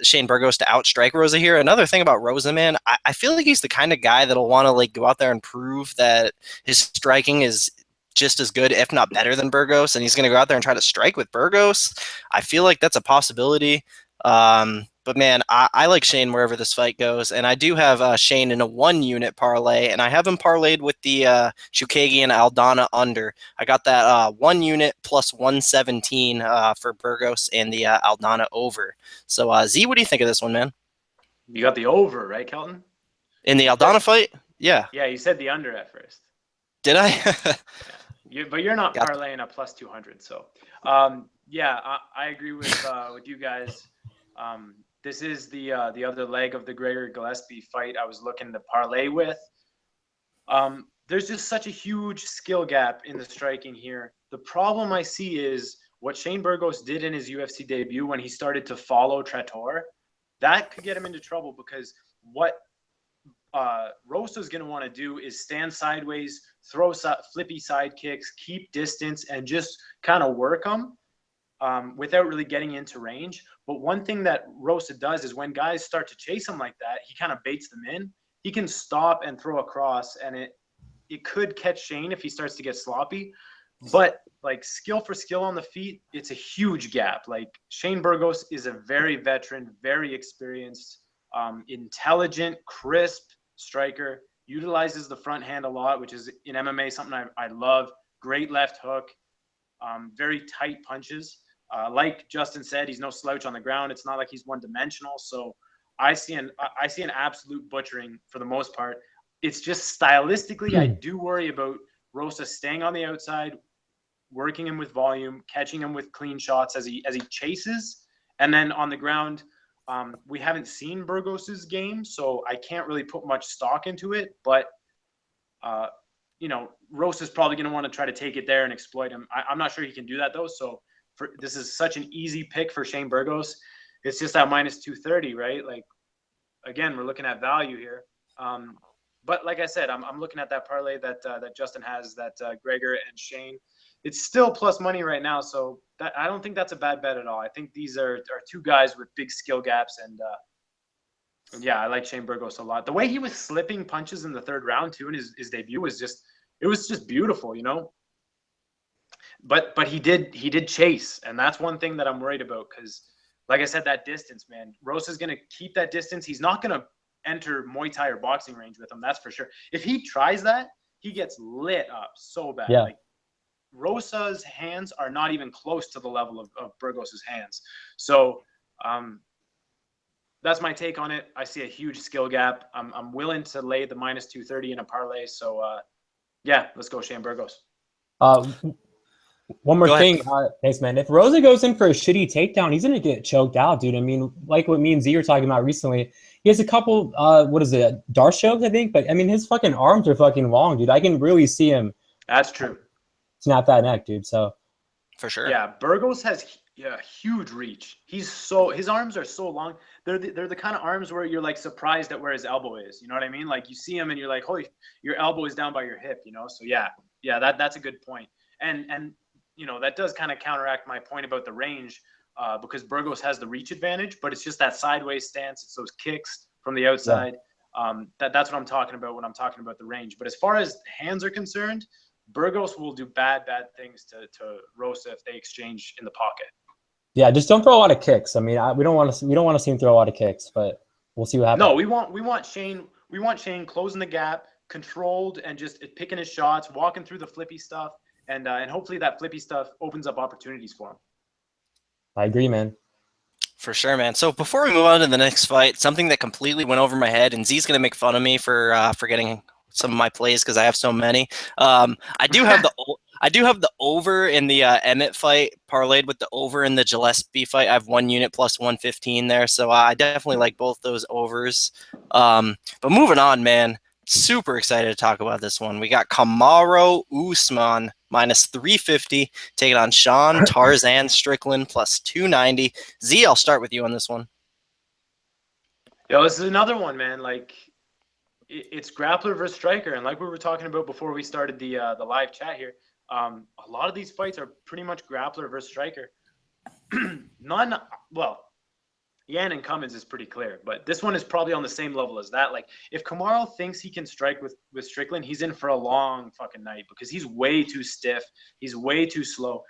Speaker 1: Shane Burgos to outstrike Rosa here. Another thing about Rosa, man, I feel like he's the kind of guy that'll want to like go out there and prove that his striking is just as good, if not better than Burgos, and he's going to go out there and try to strike with Burgos. I feel like that's a possibility. But man, I like Shane wherever this fight goes, and I do have Shane in a 1-unit parlay, and I have him parlayed with the Chookagian Aldana under. I got that 1 unit plus 117 for Burgos and the Aldana over. So Z, what do you think of this one, man?
Speaker 3: You got the over, right, Kelton?
Speaker 1: In the Aldana fight? Yeah.
Speaker 3: Yeah, you said the under at first.
Speaker 1: Did I?
Speaker 3: But you're not parlaying a plus 200. So, yeah, I agree with you guys. This is the other leg of the Gregor Gillespie fight I was looking to parlay with. There's just such a huge skill gap in the striking here. The problem I see is what Shane Burgos did in his UFC debut when he started to follow Torre. That could get him into trouble because what Rosa's going to want to do is stand sideways, throw flippy side kicks, keep distance, and just kind of work them without really getting into range. But one thing that Rosa does is when guys start to chase him like that, he kind of baits them in. He can stop and throw across, and it could catch Shane if he starts to get sloppy. But like skill for skill on the feet, it's a huge gap. Like Shane Burgos is a very veteran, very experienced, intelligent, crisp striker, utilizes the front hand a lot, which is in MMA something I love. Great left hook, very tight punches. Like Justin said, he's no slouch on the ground. It's not like he's one-dimensional. So I see an absolute butchering for the most part. It's just stylistically, I do worry about Rosa staying on the outside, working him with volume, catching him with clean shots as he chases, and then on the ground, We haven't seen Burgos's game, so I can't really put much stock into it. But Rosa's probably going to want to try to take it there and exploit him. I'm not sure he can do that though. So this is such an easy pick for Shane Burgos. It's just at minus 230, right? Like, again, we're looking at value here. But like I said, I'm looking at that parlay that Justin has, that Gregor and Shane. It's still plus money right now, so I don't think that's a bad bet at all. I think these are two guys with big skill gaps, and yeah, I like Shane Burgos a lot. The way he was slipping punches in the third round too in his debut was just beautiful, But he did chase, and that's one thing that I'm worried about because, like I said, that distance, man. Rosa's gonna keep that distance. He's not gonna enter Muay Thai or boxing range with him, that's for sure. If he tries that, he gets lit up so bad.
Speaker 2: Yeah.
Speaker 3: Like, Rosa's hands are not even close to the level of Burgos's hands. So that's my take on it. I see a huge skill gap. I'm willing to lay the minus 230 in a parlay. So yeah, let's go Shane Burgos.
Speaker 2: One more thing. Thanks, man. If Rosa goes in for a shitty takedown, he's going to get choked out, dude. I mean, like what me and Z were talking about recently, he has a couple, Darce chokes, I think. But, I mean, his fucking arms are fucking long, dude. I can really see him.
Speaker 3: That's true.
Speaker 2: Snap that neck, dude. So
Speaker 1: for sure.
Speaker 3: Yeah, Burgos has huge reach. His arms are so long. They're the kind of arms where you're like surprised at where his elbow is. You know what I mean? Like you see him and you're like, holy, your elbow is down by your hip. So yeah, that's a good point. And that does kind of counteract my point about the range because Burgos has the reach advantage, but it's just that sideways stance. It's those kicks from the outside. Yeah. That's what I'm talking about when I'm talking about the range. But as far as hands are concerned, Burgos will do bad things to Rosa if they exchange in the pocket.
Speaker 2: Yeah, just don't throw a lot of kicks. I mean, we don't want to see him throw a lot of kicks, but we'll see what happens.
Speaker 3: No, we want Shane closing the gap, controlled, and just picking his shots, walking through the flippy stuff, and hopefully that flippy stuff opens up opportunities for him.
Speaker 2: I agree, man.
Speaker 1: For sure, man. So before we move on to the next fight, something that completely went over my head, and Z's gonna make fun of me for forgetting some of my plays because I have so many. I do have the over in the Emmett fight parlayed with the over in the Gillespie fight. I have 1 unit plus 115 there, so I definitely like both those overs. But moving on, man, super excited to talk about this one. We got Kamaru Usman minus 350 taking on Sean Tarzan Strickland plus 290. Z, I'll start with you on this one.
Speaker 3: Yo, this is another one, man. Like, it's grappler versus striker, and like we were talking about before we started the live chat here, a lot of these fights are pretty much grappler versus striker. Yan and Cummins is pretty clear, but this one is probably on the same level as that. Like, if Kamaru thinks he can strike with Strickland, he's in for a long fucking night because he's way too stiff. He's way too slow.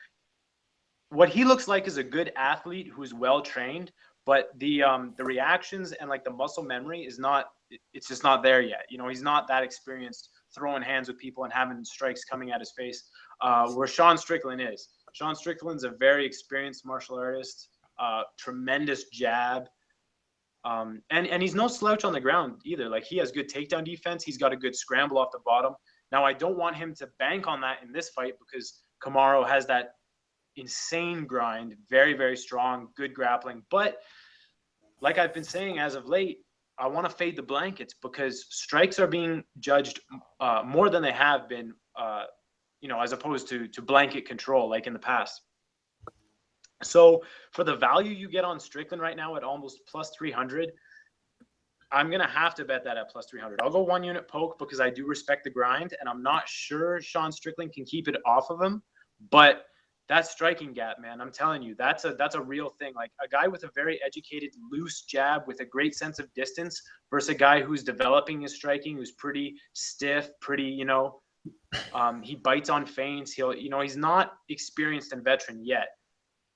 Speaker 3: What he looks like is a good athlete who's well trained, but the reactions and like the muscle memory is not. It's just not there yet. He's not that experienced throwing hands with people and having strikes coming at his face, where Sean Strickland is. Sean Strickland's a very experienced martial artist, tremendous jab, and he's no slouch on the ground either. Like, he has good takedown defense. He's got a good scramble off the bottom. Now, I don't want him to bank on that in this fight because Kamaru has that insane grind, very, very strong, good grappling. But like I've been saying as of late, I want to fade the blankets because strikes are being judged more than they have been, as opposed to blanket control like in the past. So for the value you get on Strickland right now at almost plus 300, I'm going to have to bet that at plus 300. I'll go 1 unit poke because I do respect the grind, and I'm not sure Sean Strickland can keep it off of him. But that striking gap, man, I'm telling you, that's a real thing. Like, a guy with a very educated, loose jab with a great sense of distance versus a guy who's developing his striking, who's pretty stiff, pretty, he bites on feints. He's not experienced and veteran yet.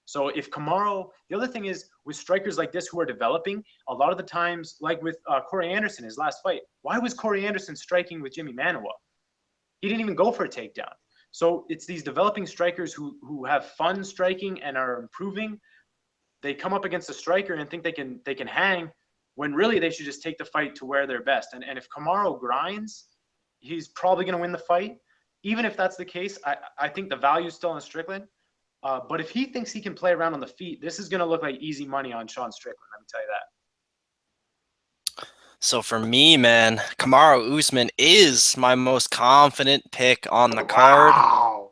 Speaker 3: So if Kamaru, the other thing is with strikers like this who are developing, a lot of the times, like with Corey Anderson, his last fight, why was Corey Anderson striking with Jimmy Manuwa? He didn't even go for a takedown. So it's these developing strikers who have fun striking and are improving. They come up against a striker and think they can hang, when really they should just take the fight to where they're best. And if Kamaru grinds, he's probably going to win the fight. Even if that's the case, I think the value is still on Strickland. But if he thinks he can play around on the feet, this is going to look like easy money on Sean Strickland. Let me tell you that.
Speaker 1: So for me, man, Kamaru Usman is my most confident pick on the card.
Speaker 3: Wow.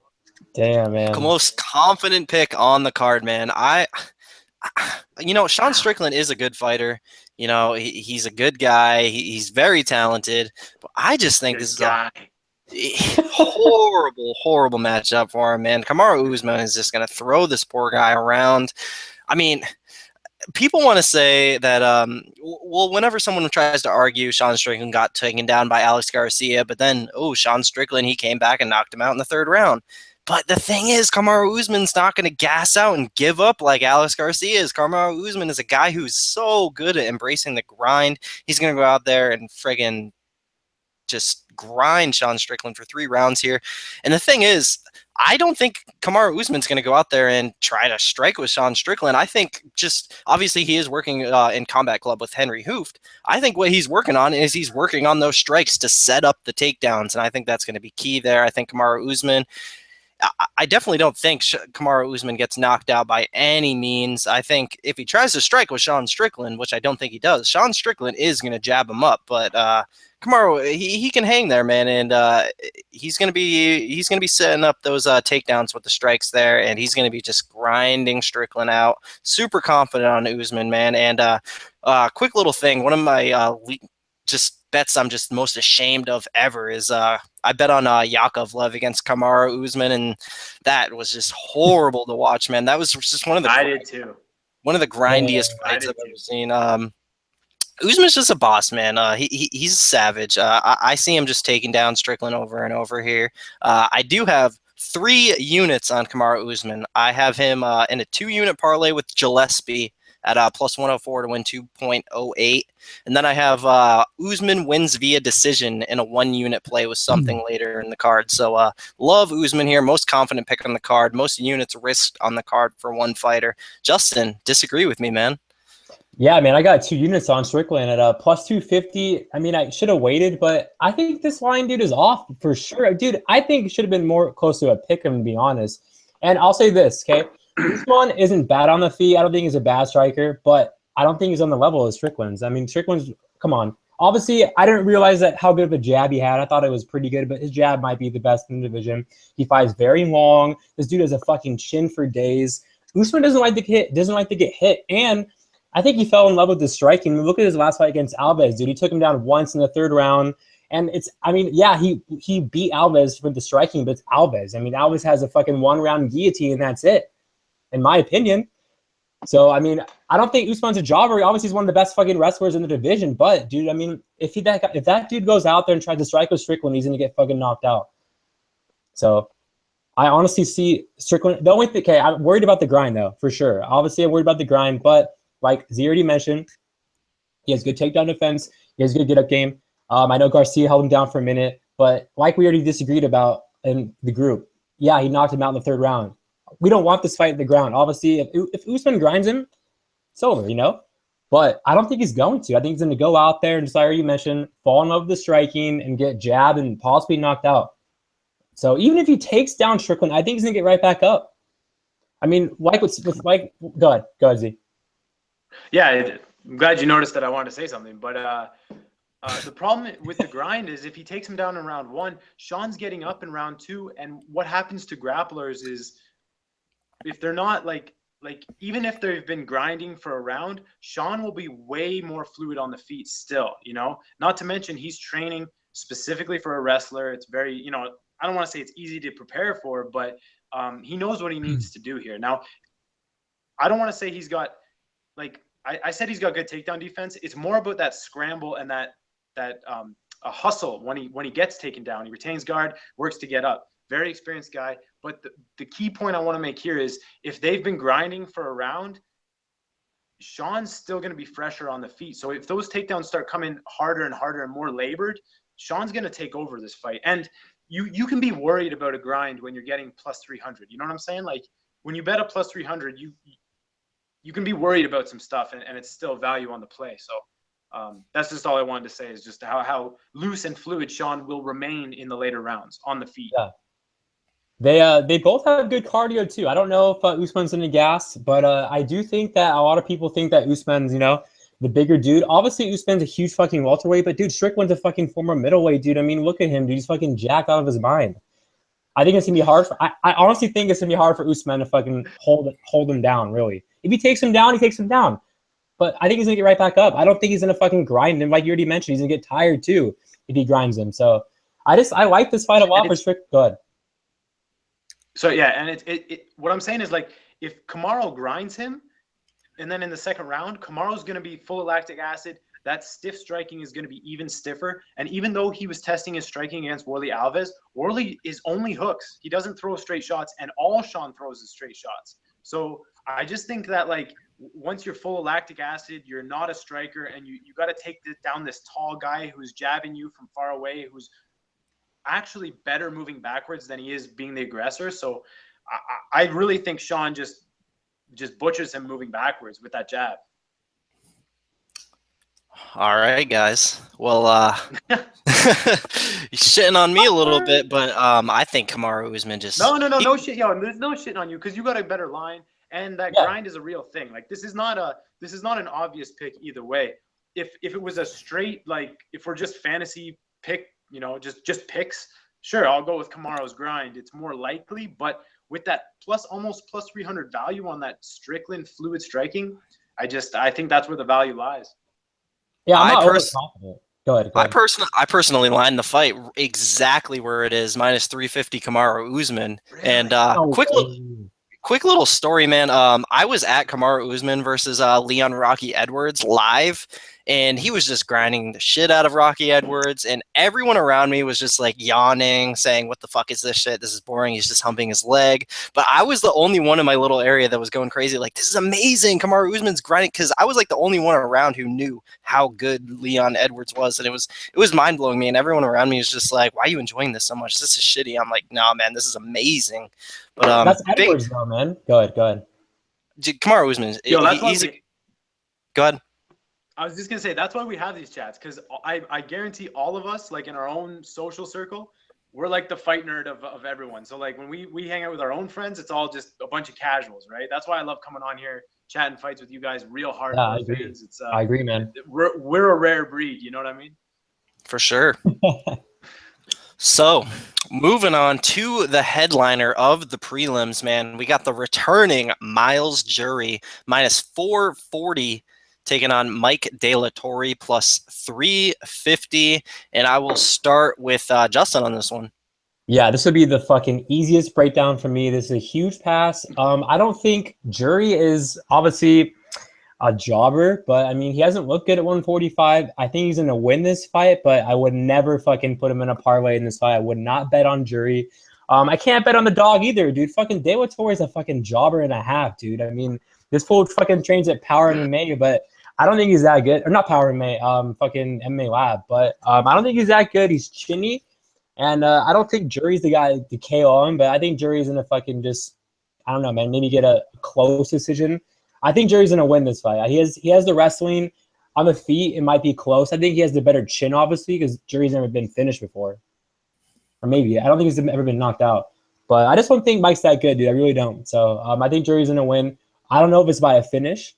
Speaker 2: Damn, man.
Speaker 1: Most confident pick on the card, man. Sean Strickland is a good fighter. He's a good guy. He's very talented. But I just think this is a horrible matchup for him, man. Kamaru Usman is just going to throw this poor guy around. I mean, people want to say that, whenever someone tries to argue Sean Strickland got taken down by Alex Garcia, but then, Sean Strickland, he came back and knocked him out in the third round. But the thing is, Kamaru Usman's not going to gas out and give up like Alex Garcia is. Kamaru Usman is a guy who's so good at embracing the grind. He's going to go out there and friggin' just grind Sean Strickland for 3 rounds here. And the thing is, I don't think Kamaru Usman's going to go out there and try to strike with Sean Strickland. I think obviously he is working in Combat Club with Henry Hooft. I think what he's working on is he's working on those strikes to set up the takedowns, and I think that's going to be key there. I think Kamaru Usman, I definitely don't think Kamaru Usman gets knocked out by any means. I think if he tries to strike with Sean Strickland, which I don't think he does, Sean Strickland is going to jab him up. But Kamaru, he can hang there, man, and he's going to be setting up those takedowns with the strikes there, and he's going to be just grinding Strickland out. Super confident on Usman, man. And quick little thing, one of my just bets I'm just most ashamed of ever is I bet on Yakovlev against Kamaru Usman, and that was just horrible to watch, man. That was just one of the grindiest fights I've ever seen. Usman's just a boss, man. He's a savage. I see him just taking down Strickland over and over here. I do have 3 units on Kamaru Usman. I have him in a 2-unit parlay with Gillespie at plus 104 to win 2.08. And then I have Usman wins via decision in a 1-unit play with something later in the card. So love Usman here. Most confident pick on the card. Most units risked on the card for one fighter. Justin, disagree with me, man.
Speaker 2: Yeah, man, I got 2 units on Strickland at plus 250. I mean, I should have waited, but I think this line, dude, is off for sure. Dude, I think it should have been more close to a pick 'em, to be honest. And I'll say this, okay? Usman isn't bad on the feet. I don't think he's a bad striker, but I don't think he's on the level of Strickland's. I mean, Strickland's, come on. Obviously, I didn't realize how good of a jab he had. I thought it was pretty good, but his jab might be the best in the division. He fights very long. This dude has a fucking chin for days. Usman doesn't like to get hit, and I think he fell in love with the striking. Look at his last fight against Alves, dude. He took him down once in the 3rd round. And he beat Alves with the striking, but it's Alves. I mean, Alves has a fucking 1-round guillotine, and that's it, in my opinion. So, I mean, I don't think Usman's a jobber. Obviously, he's one of the best fucking wrestlers in the division. But, dude, I mean, if that dude goes out there and tries to strike with Strickland, he's going to get fucking knocked out. So, I honestly see Strickland. The only thing, okay, I'm worried about the grind, though, for sure. Obviously, I'm worried about the grind. But, like Z already mentioned, he has good takedown defense. He has good get-up game. I know Garcia held him down for a minute. But like we already disagreed about in the group, yeah, he knocked him out in the 3rd round. We don't want this fight at the ground. Obviously, if Usman grinds him, it's over, you know? But I don't think he's going to. I think he's going to go out there and, just like I already mentioned, fall in love with the striking and get jabbed and possibly knocked out. So even if he takes down Strickland, I think he's going to get right back up. I mean, go ahead, Z.
Speaker 3: Yeah, I'm glad you noticed that I wanted to say something. But the problem with the grind is if he takes him down in round 1, Sean's getting up in round 2. And what happens to grapplers is, if they're not like even if they've been grinding for a round, Sean will be way more fluid on the feet still, you know? Not to mention he's training specifically for a wrestler. It's very, I don't want to say it's easy to prepare for, but he knows what he needs to do here. Now, I don't want to say he's got, I said he's got good takedown defense. It's more about that scramble and that a hustle when he gets taken down. He retains guard, works to get up. Very experienced guy. But the key point I want to make here is if they've been grinding for a round, Sean's still going to be fresher on the feet. So if those takedowns start coming harder and harder and more labored, Sean's going to take over this fight. And you can be worried about a grind when you're getting plus 300. You know what I'm saying? Like when you bet a plus 300, you can be worried about some stuff and it's still value on the play. So that's just all I wanted to say is just how loose and fluid Sean will remain in the later rounds on the feet.
Speaker 2: Yeah. They both have good cardio too. I don't know if Usman's in the gas, but I do think that a lot of people think that Usman's, the bigger dude. Obviously, Usman's a huge fucking welterweight, but dude, Strickland's a fucking former middleweight, dude. I mean, look at him, dude. He's fucking jacked out of his mind. I think it's gonna be hard. I honestly think it's gonna be hard for Usman to fucking hold him down. Really, if he takes him down, he takes him down. But I think he's gonna get right back up. I don't think he's gonna fucking grind him. Like you already mentioned, he's gonna get tired too if he grinds him. So I like this fight a lot for Strickland. Go ahead.
Speaker 3: So yeah, and what I'm saying is like if Kamaru grinds him, and then in the second round, Kamaru's gonna be full of lactic acid. That stiff striking is going to be even stiffer. And even though he was testing his striking against Worley Alves, Worley is only hooks. He doesn't throw straight shots, and all Sean throws is straight shots. So I just think that, like, once you're full of lactic acid, you're not a striker, and you got to take down this tall guy who's jabbing you from far away, who's actually better moving backwards than he is being the aggressor. So I really think Sean just butchers him moving backwards with that jab.
Speaker 1: All right, guys. Well, you're shitting on me a little bit, but I think Kamaru Usman just
Speaker 3: no shit, yo. There's no shitting on you because you got a better line, and that grind is a real thing. Like this is not an obvious pick either way. If it was a straight, like, if we're just fantasy pick, just picks, sure, I'll go with Kamaru's grind. It's more likely, but with that almost plus 300 value on that Strickland fluid striking, I think that's where the value lies.
Speaker 2: Yeah, I'm not confident. Go ahead.
Speaker 1: I personally lined the fight exactly where it is, minus 350 Kamaru Usman. Really? And quick little story, man. I was at Kamaru Usman versus Leon Rocky Edwards live, and he was just grinding the shit out of Rocky Edwards, and everyone around me was just like yawning, saying, "What the fuck is this shit? This is boring." He's just humping his leg. But I was the only one in my little area that was going crazy, like, "This is amazing. Kamaru Usman's grinding," because I was like the only one around who knew how good Leon Edwards was, and it was mind blowing me. And everyone around me was just like, "Why are you enjoying this so much? This is shitty." I'm like, "No, man, this is amazing." But
Speaker 2: that's Edwards, though, man. Go ahead.
Speaker 1: Kamaru Usman, go ahead.
Speaker 3: I was just gonna say that's why we have these chats, because I guarantee all of us, like in our own social circle, we're like the fight nerd of everyone. So like when we hang out with our own friends, it's all just a bunch of casuals, right? That's why I love coming on here, chatting fights with you guys, real hardcore fans.
Speaker 2: I agree, man.
Speaker 3: We're a rare breed, you know what I mean?
Speaker 1: For sure. So, moving on to the headliner of the prelims, man. We got the returning Miles Jury, minus 440, taking on Mike De La Torre, plus 350. And I will start with Justin on this one.
Speaker 2: Yeah, this would be the fucking easiest breakdown for me. This is a huge pass. I don't think Jury is obviously a jobber, but I mean, he hasn't looked good at 145. I think he's going to win this fight, but I would never fucking put him in a parlay in this fight. I would not bet on Jury. I can't bet on the dog either, dude. Fucking De La Torre is a fucking jobber and a half, dude. I mean, this fool fucking trains at Power MMA, but I don't think he's that good. Or not Power MMA, fucking MMA Lab. But I don't think he's that good. He's chinny. And I don't think Jury's the guy to KO him, but I think Jury's going to fucking just, I don't know, man, maybe get a close decision. I think Jury's going to win this fight. He has the wrestling on the feet. It might be close. I think he has the better chin, obviously, because Jury's never been finished before. Or maybe. I don't think he's ever been knocked out. But I just don't think Mike's that good, dude. I really don't. So I think Jury's going to win. I don't know if it's by a finish,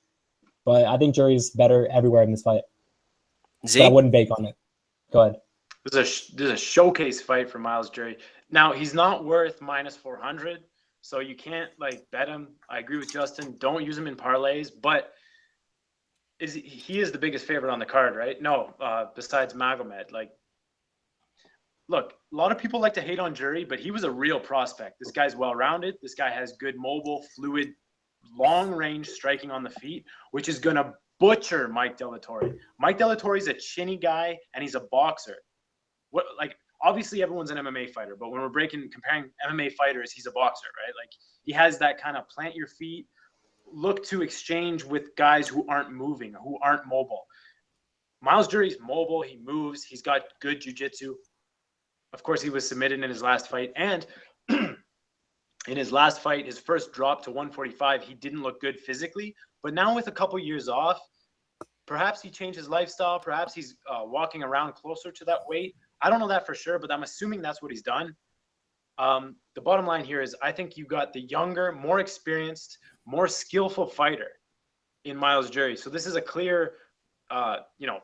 Speaker 2: but I think Jury's better everywhere in this fight. But I wouldn't bake on it. Go ahead.
Speaker 3: There's a showcase fight for Miles Jury. Now, he's not worth minus 400. So you can't like bet him. I agree with Justin. Don't use him in parlays. But he is the biggest favorite on the card, right? No, besides Magomed. Like, look, a lot of people like to hate on Jury, but he was a real prospect. This guy's well-rounded. This guy has good mobile, fluid, long-range striking on the feet, which is gonna butcher Mike De La Torre. Mike De La Torre is a chinny guy, and he's a boxer. Obviously everyone's an MMA fighter, but when we're comparing MMA fighters, he's a boxer, right? Like he has that kind of plant your feet, look to exchange with guys who aren't moving, who aren't mobile. Miles Jury's mobile, he moves, he's got good jiu-jitsu. Of course, he was submitted in his last fight, and in his last fight, his first drop to 145, he didn't look good physically, but now with a couple years off, perhaps he changed his lifestyle, perhaps he's walking around closer to that weight. I don't know that for sure, but I'm assuming that's what he's done. The bottom line here is I think you got the younger, more experienced, more skillful fighter in Miles Jury. So this is a clear,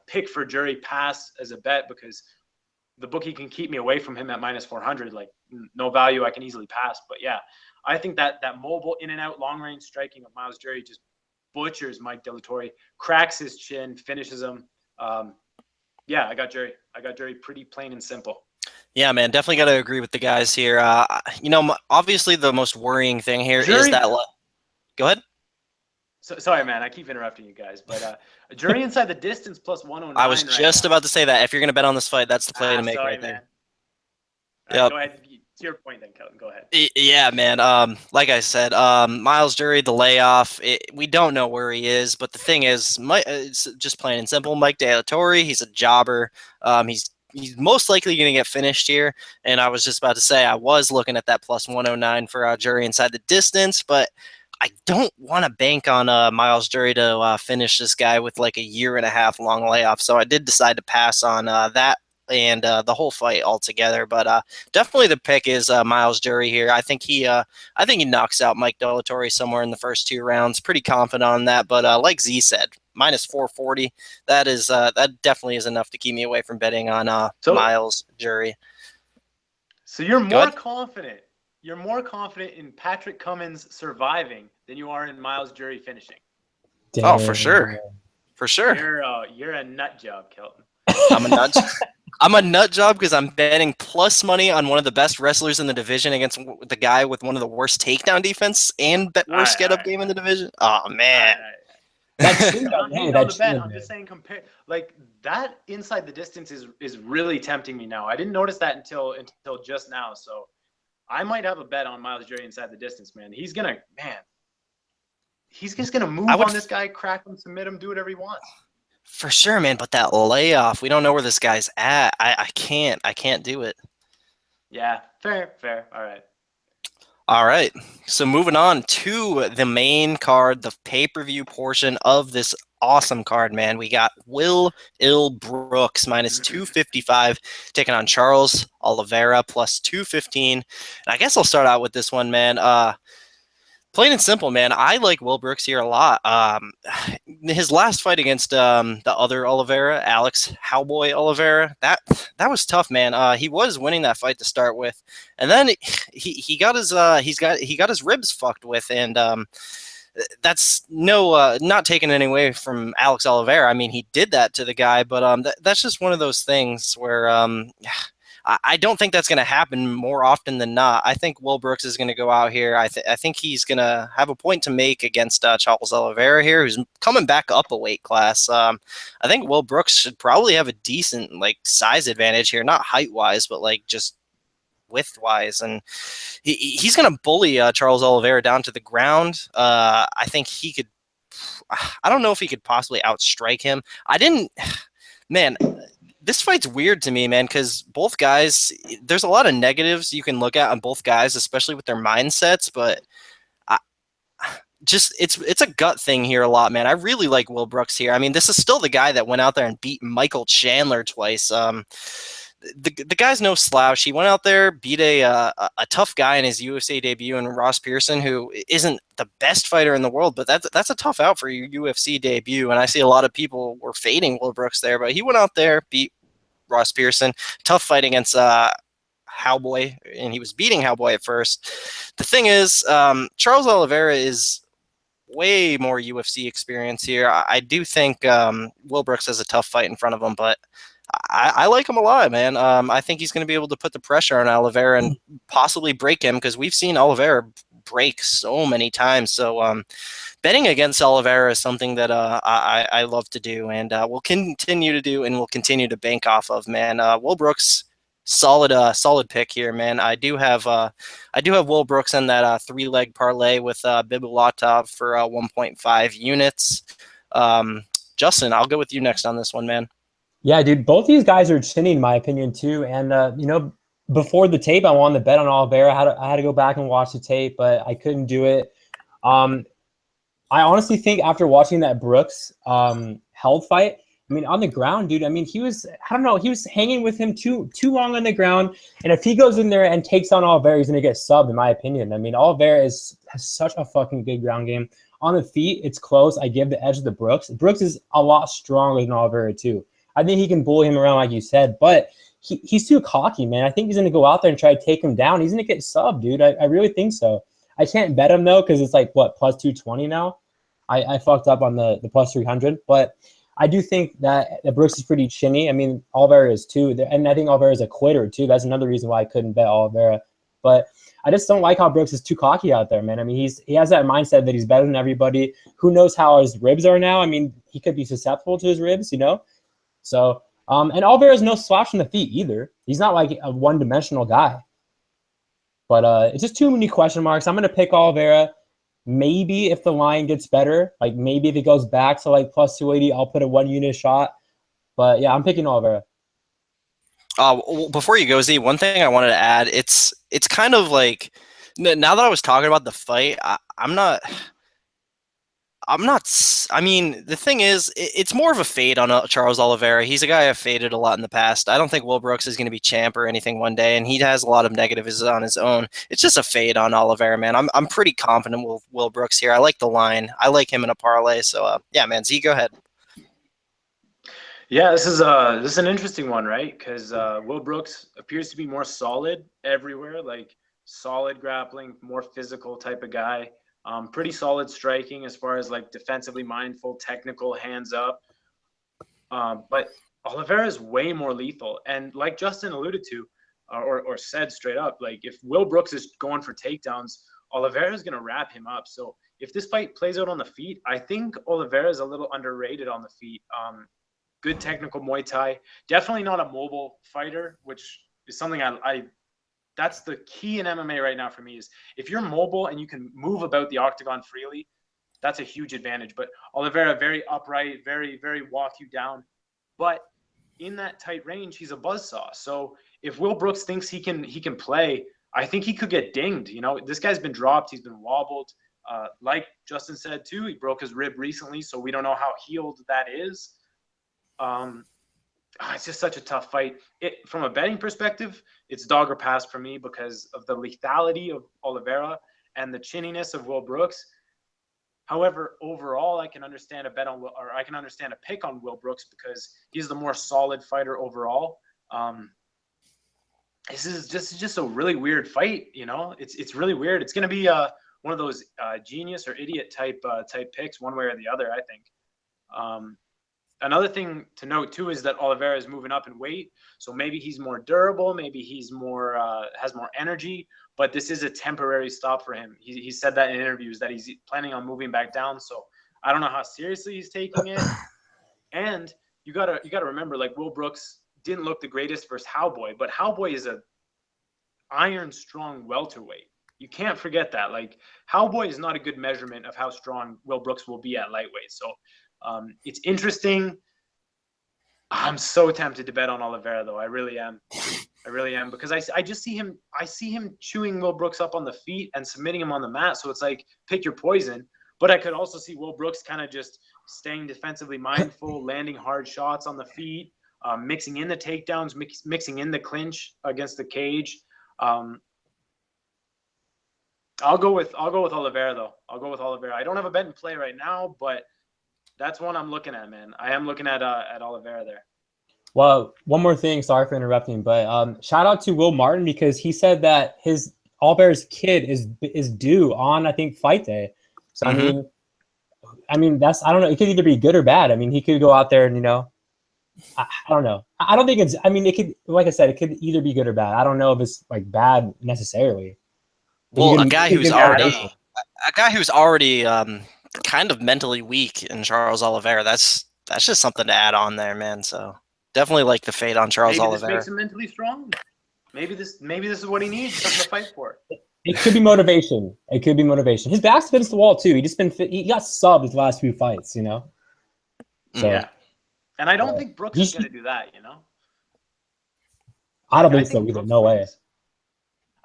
Speaker 3: pick for Jury, pass as a bet, because the bookie can keep me away from him at minus 400. Like, no value, I can easily pass. But yeah, I think that mobile in and out long range striking of Miles Jury just butchers Mike De La Torre, cracks his chin, finishes him. Yeah, I got Jury. Pretty plain and simple.
Speaker 1: Yeah, man, definitely got to agree with the guys here. Obviously the most worrying thing here is
Speaker 3: Jury,
Speaker 1: that. Go ahead.
Speaker 3: So, sorry, man, I keep interrupting you guys, but Jury inside the distance plus 109.
Speaker 1: I was just about to say that if you're going to bet on this fight, that's the play to make right there.
Speaker 3: Yep. Go ahead. To your point then, Kelton. Go ahead.
Speaker 1: Yeah, man. Like I said, Miles Jury, the layoff, we don't know where he is, but the thing is, it's just plain and simple. Mike De La Torre, he's a jobber. He's most likely going to get finished here. And I was just about to say, I was looking at that plus 109 for Jury inside the distance, but I don't want to bank on Miles Jury to finish this guy with like a 1.5 year long layoff. So I did decide to pass on that and the whole fight altogether. But definitely the pick is Miles Jury here. I think he knocks out Mike De La Torre somewhere in the first 2 rounds. Pretty confident on that. But like Z said, minus 440. That definitely is enough to keep me away from betting on Miles Jury.
Speaker 3: So you're more confident. You're more confident in Patrick Cummins surviving than you are in Miles Jury finishing.
Speaker 2: Damn.
Speaker 1: Oh, for sure. For sure.
Speaker 3: You're a nut job, Kelton.
Speaker 1: I'm a nut. I'm a nut job because I'm betting plus money on one of the best wrestlers in the division against the guy with one of the worst takedown defense and worst get-up game in the division. Oh, man.
Speaker 3: I'm just saying, compare like that inside the distance is really tempting me now. I didn't notice that until just now. So I might have a bet on Miles Jury inside the distance, man. He's just gonna move on this guy, crack him, submit him, do whatever he wants.
Speaker 1: For sure, man. But that layoff, we don't know where this guy's at. I can't do it.
Speaker 3: Yeah, fair.
Speaker 1: All right. So moving on to the main card, the pay-per-view portion of this awesome card, man. We got Will Brooks minus 255 taking on Charles Oliveira plus 215. And I guess I'll start out with this one, man. Plain and simple, man. I like Will Brooks here a lot. His last fight against the other Oliveira, Alex Cowboy Oliveira, that was tough, man. He was winning that fight to start with, and then he got his ribs fucked with, and that's not taking any away from Alex Oliveira. I mean, he did that to the guy, but that's just one of those things where I don't think that's going to happen more often than not. I think Will Brooks is going to go out here. I think he's going to have a point to make against Charles Oliveira here, who's coming back up a weight class. I think Will Brooks should probably have a decent size advantage here, not height-wise, but just width-wise. And he's going to bully Charles Oliveira down to the ground. I think he could – I don't know if he could possibly outstrike him. Man – this fight's weird to me, man, because both guys, there's a lot of negatives you can look at on both guys, especially with their mindsets, but it's a gut thing here a lot, man. I really like Will Brooks here. I mean, this is still the guy that went out there and beat Michael Chandler twice. The guy's no slouch. He went out there, beat a tough guy in his UFC debut, and Ross Pearson, who isn't the best fighter in the world, but that's a tough out for your UFC debut. And I see a lot of people were fading Will Brooks there, but he went out there, beat Ross Pearson. Tough fight against Cowboy, and he was beating Cowboy at first. The thing is, Charles Oliveira is way more UFC experience here. I do think Will Brooks has a tough fight in front of him, but I like him a lot, man. I think he's going to be able to put the pressure on Oliveira and possibly break him, because we've seen Oliveira break so many times. So betting against Oliveira is something that I love to do, and we'll continue to do, and we'll continue to bank off of, man. Will Brooks, solid pick here, man. I do have Will Brooks in that 3-leg parlay with Bibulatov for 1.5 units. Justin, I'll go with you next on this one, man.
Speaker 2: Yeah, dude, both these guys are chinny in my opinion too. And before the tape, I wanted to bet on Oliveira. I had to go back and watch the tape, but I couldn't do it. I honestly think after watching that Brooks held fight, I mean, on the ground, dude. I mean, he was hanging with him too long on the ground. And if he goes in there and takes on Oliveira, he's gonna get subbed, in my opinion. I mean, Oliveira has such a fucking good ground game. On the feet, it's close. I give the edge to Brooks. Brooks is a lot stronger than Oliveira too. I think he can bully him around, like you said, but he's too cocky, man. I think he's gonna go out there and try to take him down. He's gonna get subbed, dude. I really think so. I can't bet him though, because it's like what, plus 220 now. I fucked up on the plus 300, but I do think that Brooks is pretty chinny. I mean, Oliveira is too, and I think Oliveira is a quitter too. That's another reason why I couldn't bet Oliveira. But I just don't like how Brooks is too cocky out there, man. I mean, he has that mindset that he's better than everybody. Who knows how his ribs are now? I mean, he could be susceptible to his ribs, you know. So, and Oliveira is no slouch on the feet either. He's not like a one-dimensional guy. But it's just too many question marks. I'm gonna pick Oliveira. Maybe if the line gets better, like maybe if it goes back to like plus 280, I'll put a 1 unit shot. But yeah, I'm picking Oliveira.
Speaker 1: Before you go, Z, one thing I wanted to add, it's kind of like, now that I was talking about the fight, I mean, the thing is, it's more of a fade on Charles Oliveira. He's a guy I've faded a lot in the past. I don't think Will Brooks is going to be champ or anything one day, and he has a lot of negatives on his own. It's just a fade on Oliveira, man. I'm pretty confident with Will Brooks here. I like the line. I like him in a parlay. So, yeah, man, Z, go ahead.
Speaker 3: Yeah, this is an interesting one, right? Because Will Brooks appears to be more solid everywhere, like solid grappling, more physical type of guy. Pretty solid striking as far as like defensively mindful, technical, hands up. But Oliveira is way more lethal. And like Justin alluded to, or said straight up, like if Will Brooks is going for takedowns, Oliveira is going to wrap him up. So if this fight plays out on the feet, I think Oliveira is a little underrated on the feet. Good technical Muay Thai. Definitely not a mobile fighter, which is something that's the key in MMA right now for me, is if you're mobile and you can move about the octagon freely, that's a huge advantage. But Oliveira, very upright, very, very walk you down. But in that tight range, he's a buzzsaw. So if Will Brooks thinks he can play, I think he could get dinged. You know, this guy's been dropped. He's been wobbled. Like Justin said too, he broke his rib recently, so we don't know how healed that is. It's just such a tough fight. From a betting perspective, it's dog or pass for me because of the lethality of Oliveira and the chinniness of Will Brooks. However, overall, I can understand a pick on Will Brooks because he's the more solid fighter overall. This is just a really weird fight, you know. It's really weird. It's going to be one of those genius or idiot type picks, one way or the other, I think. Another thing to note too is that Oliveira is moving up in weight, so maybe he's more durable, maybe he's more has more energy. But this is a temporary stop for him. He said that in interviews that he's planning on moving back down. So I don't know how seriously he's taking it. And you gotta remember, like, Will Brooks didn't look the greatest versus Cowboy, but Cowboy is a iron strong welterweight. You can't forget that. Like, Cowboy is not a good measurement of how strong Will Brooks will be at lightweight. So it's interesting. I'm so tempted to bet on Oliveira, though. I really am because I just see him. I see him chewing Will Brooks up on the feet and submitting him on the mat. So it's like, pick your poison. But I could also see Will Brooks kind of just staying defensively mindful, landing hard shots on the feet, mixing in the takedowns, mixing in the clinch against the cage. I'll go with Oliveira, though. I'll go with Oliveira. I don't have a bet in play right now, but that's one I'm looking at, man. I am looking at Oliveira there.
Speaker 2: Well, one more thing. Sorry for interrupting, but shout out to Will Martin because he said that his Oliveira's kid is due on, I think, fight day. So I mean that's, I don't know. It could either be good or bad. I mean, he could go out there and, you know, I don't know. I don't think it's. I mean, it could, like I said, it could either be good or bad. I don't know if it's like bad necessarily.
Speaker 1: Well, a guy who's already kind of mentally weak in Charles Oliveira. That's just something to add on there, man. So definitely like the fade on Charles Oliveira.
Speaker 3: Maybe this makes him mentally strong. Maybe this is what he needs something to fight for.
Speaker 2: It could be motivation. It could be motivation. His back's against the wall too. He got subbed his last few fights, you know.
Speaker 3: So, yeah, and I don't think Brooks is going to do that, you know.
Speaker 2: I don't think so either. No way.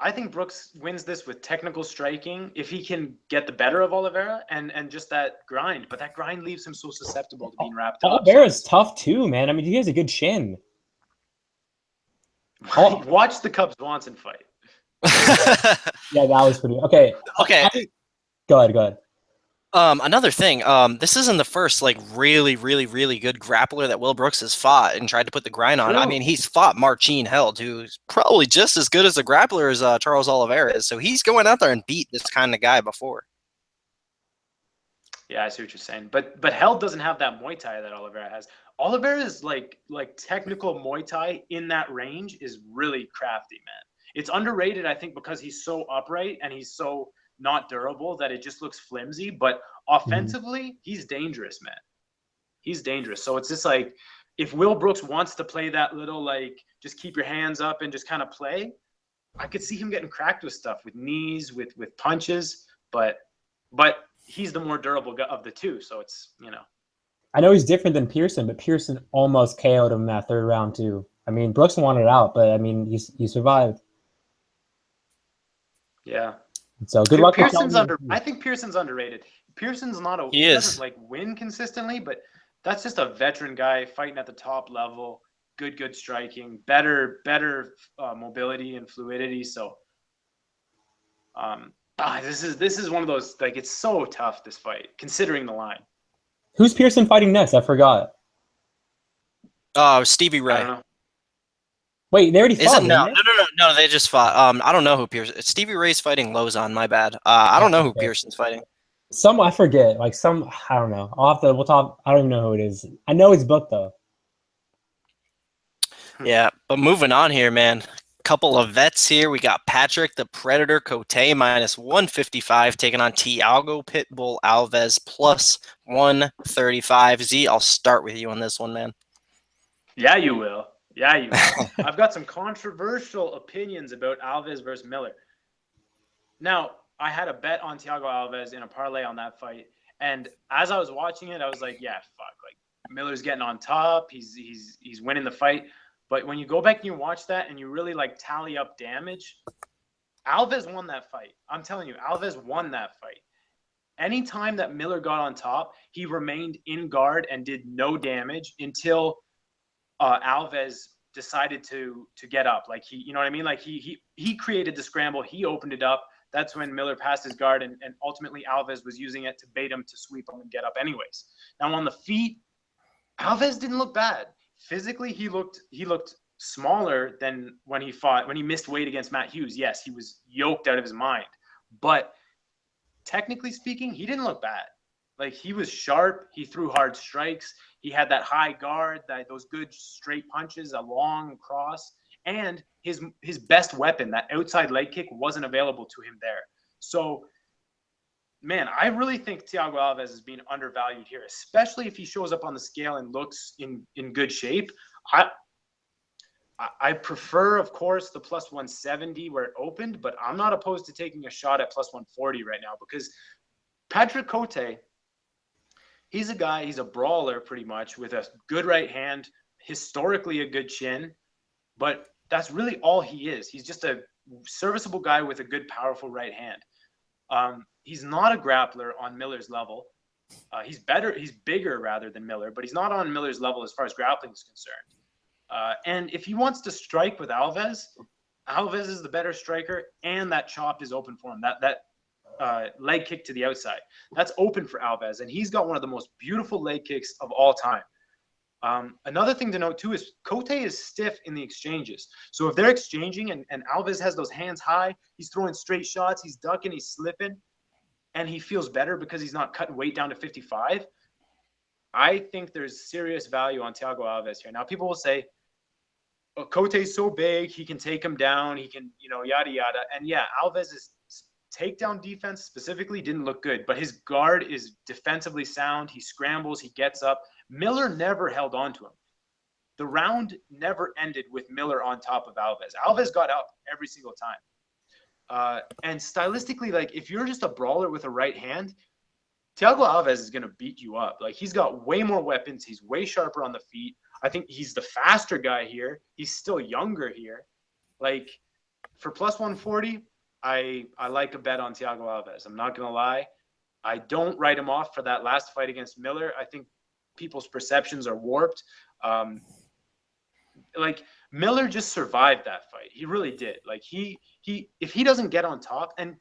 Speaker 3: I think Brooks wins this with technical striking if he can get the better of Oliveira and just that grind. But that grind leaves him so susceptible to being wrapped up.
Speaker 2: Oliveira's tough too, man. I mean, he has a good chin.
Speaker 3: Watch the Cub Swanson fight.
Speaker 2: Yeah, that was pretty okay.
Speaker 1: Okay.
Speaker 2: Go ahead.
Speaker 1: Another thing, this isn't the first like really good grappler that Will Brooks has fought and tried to put the grind on.
Speaker 3: True.
Speaker 1: I mean, he's fought Marcin Held, who's probably just as good as a grappler as Charles Oliveira is. So he's going out there and beat this kind of guy before.
Speaker 3: Yeah, I see what you're saying. But Held doesn't have that Muay Thai that Oliveira has. Oliveira is like technical Muay Thai in that range is really crafty, man. It's underrated, I think, because he's so upright and he's so not durable that it just looks flimsy. But offensively, he's dangerous, man. He's dangerous. So it's just like if Will Brooks wants to play that little like just keep your hands up and just kind of play, I could see him getting cracked with stuff, with knees, with punches. But he's the more durable of the two. So it's, you know.
Speaker 2: I know he's different than Pearson, but Pearson almost KO'd him in that third round too. I mean, Brooks wanted out, but I mean, he survived.
Speaker 3: Yeah.
Speaker 2: So good luck.
Speaker 3: I think Pearson's underrated. Pearson's not a.
Speaker 1: He
Speaker 3: doesn't like win consistently, but that's just a veteran guy fighting at the top level. Good striking, better mobility and fluidity. So, this is one of those like it's so tough this fight considering the line.
Speaker 2: Who's Pearson fighting next? I forgot.
Speaker 1: Stevie Ray.
Speaker 3: I don't know.
Speaker 2: Wait, they already fought.
Speaker 1: No, they just fought. I don't know who Pearson. Stevie Ray's fighting Lausa. My bad. I don't know who Pearson's fighting.
Speaker 2: I forget. Like I don't know. We'll talk. I don't even know who it is. I know it's booked though.
Speaker 1: Yeah, but moving on here, man. Couple of vets here. We got Patrick the Predator Cote minus 155 taking on Thiago Pitbull Alves plus 135. Z, I'll start with you on this one, man.
Speaker 3: Yeah, you will. Yeah, you will. I've got some controversial opinions about Alves versus Miller. Now, I had a bet on Thiago Alves in a parlay on that fight, and as I was watching it, I was like, yeah, fuck. Like Miller's getting on top. He's winning the fight. But when you go back and you watch that and you really like tally up damage, Alves won that fight. I'm telling you, Alves won that fight. Anytime that Miller got on top, he remained in guard and did no damage until Alves decided to get up. Like you know what I mean? Like he created the scramble. He opened it up. That's when Miller passed his guard and ultimately Alves was using it to bait him to sweep him and get up anyways. Now on the feet, Alves didn't look bad. Physically, he looked smaller than when he missed weight against Matt Hughes. Yes, he was yoked out of his mind. But technically speaking, he didn't look bad. Like he was sharp. He threw hard strikes. He had that high guard, those good straight punches, a long cross, and his best weapon, that outside leg kick, wasn't available to him there. So, man, I really think Thiago Alves is being undervalued here, especially if he shows up on the scale and looks in good shape. I prefer, of course, the plus 170 where it opened, but I'm not opposed to taking a shot at plus 140 right now because Patrick Cote, he's a brawler pretty much with a good right hand, historically a good chin, but that's really all he is. He's just a serviceable guy with a good, powerful right hand. He's not a grappler on Miller's level. He's bigger rather than Miller, but he's not on Miller's level as far as grappling is concerned. And if he wants to strike with Alves is the better striker, and that chop is open for him. That leg kick to the outside, that's open for Alves, and he's got one of the most beautiful leg kicks of all time. Another thing to note too is Cote is stiff in the exchanges. So if they're exchanging and Alves has those hands high, he's throwing straight shots, he's ducking, he's slipping, and he feels better because he's not cutting weight down to 55. I think there's serious value on Thiago Alves here. Now people will say, oh, Cote's so big, he can take him down, he can, yada, yada. And yeah, Alves' takedown defense specifically didn't look good, but his guard is defensively sound. He scrambles, he gets up. Miller never held on to him. The round never ended with Miller on top of Alves. Alves got up every single time. And stylistically, like if you're just a brawler with a right hand, Thiago Alves is going to beat you up. Like he's got way more weapons. He's way sharper on the feet. I think he's the faster guy here. He's still younger here. Like for plus 140, I like a bet on Thiago Alves. I'm not gonna lie. I don't write him off for that last fight against Miller. I think people's perceptions are warped. Like Miller just survived that fight. He really did. Like he if he doesn't get on top, and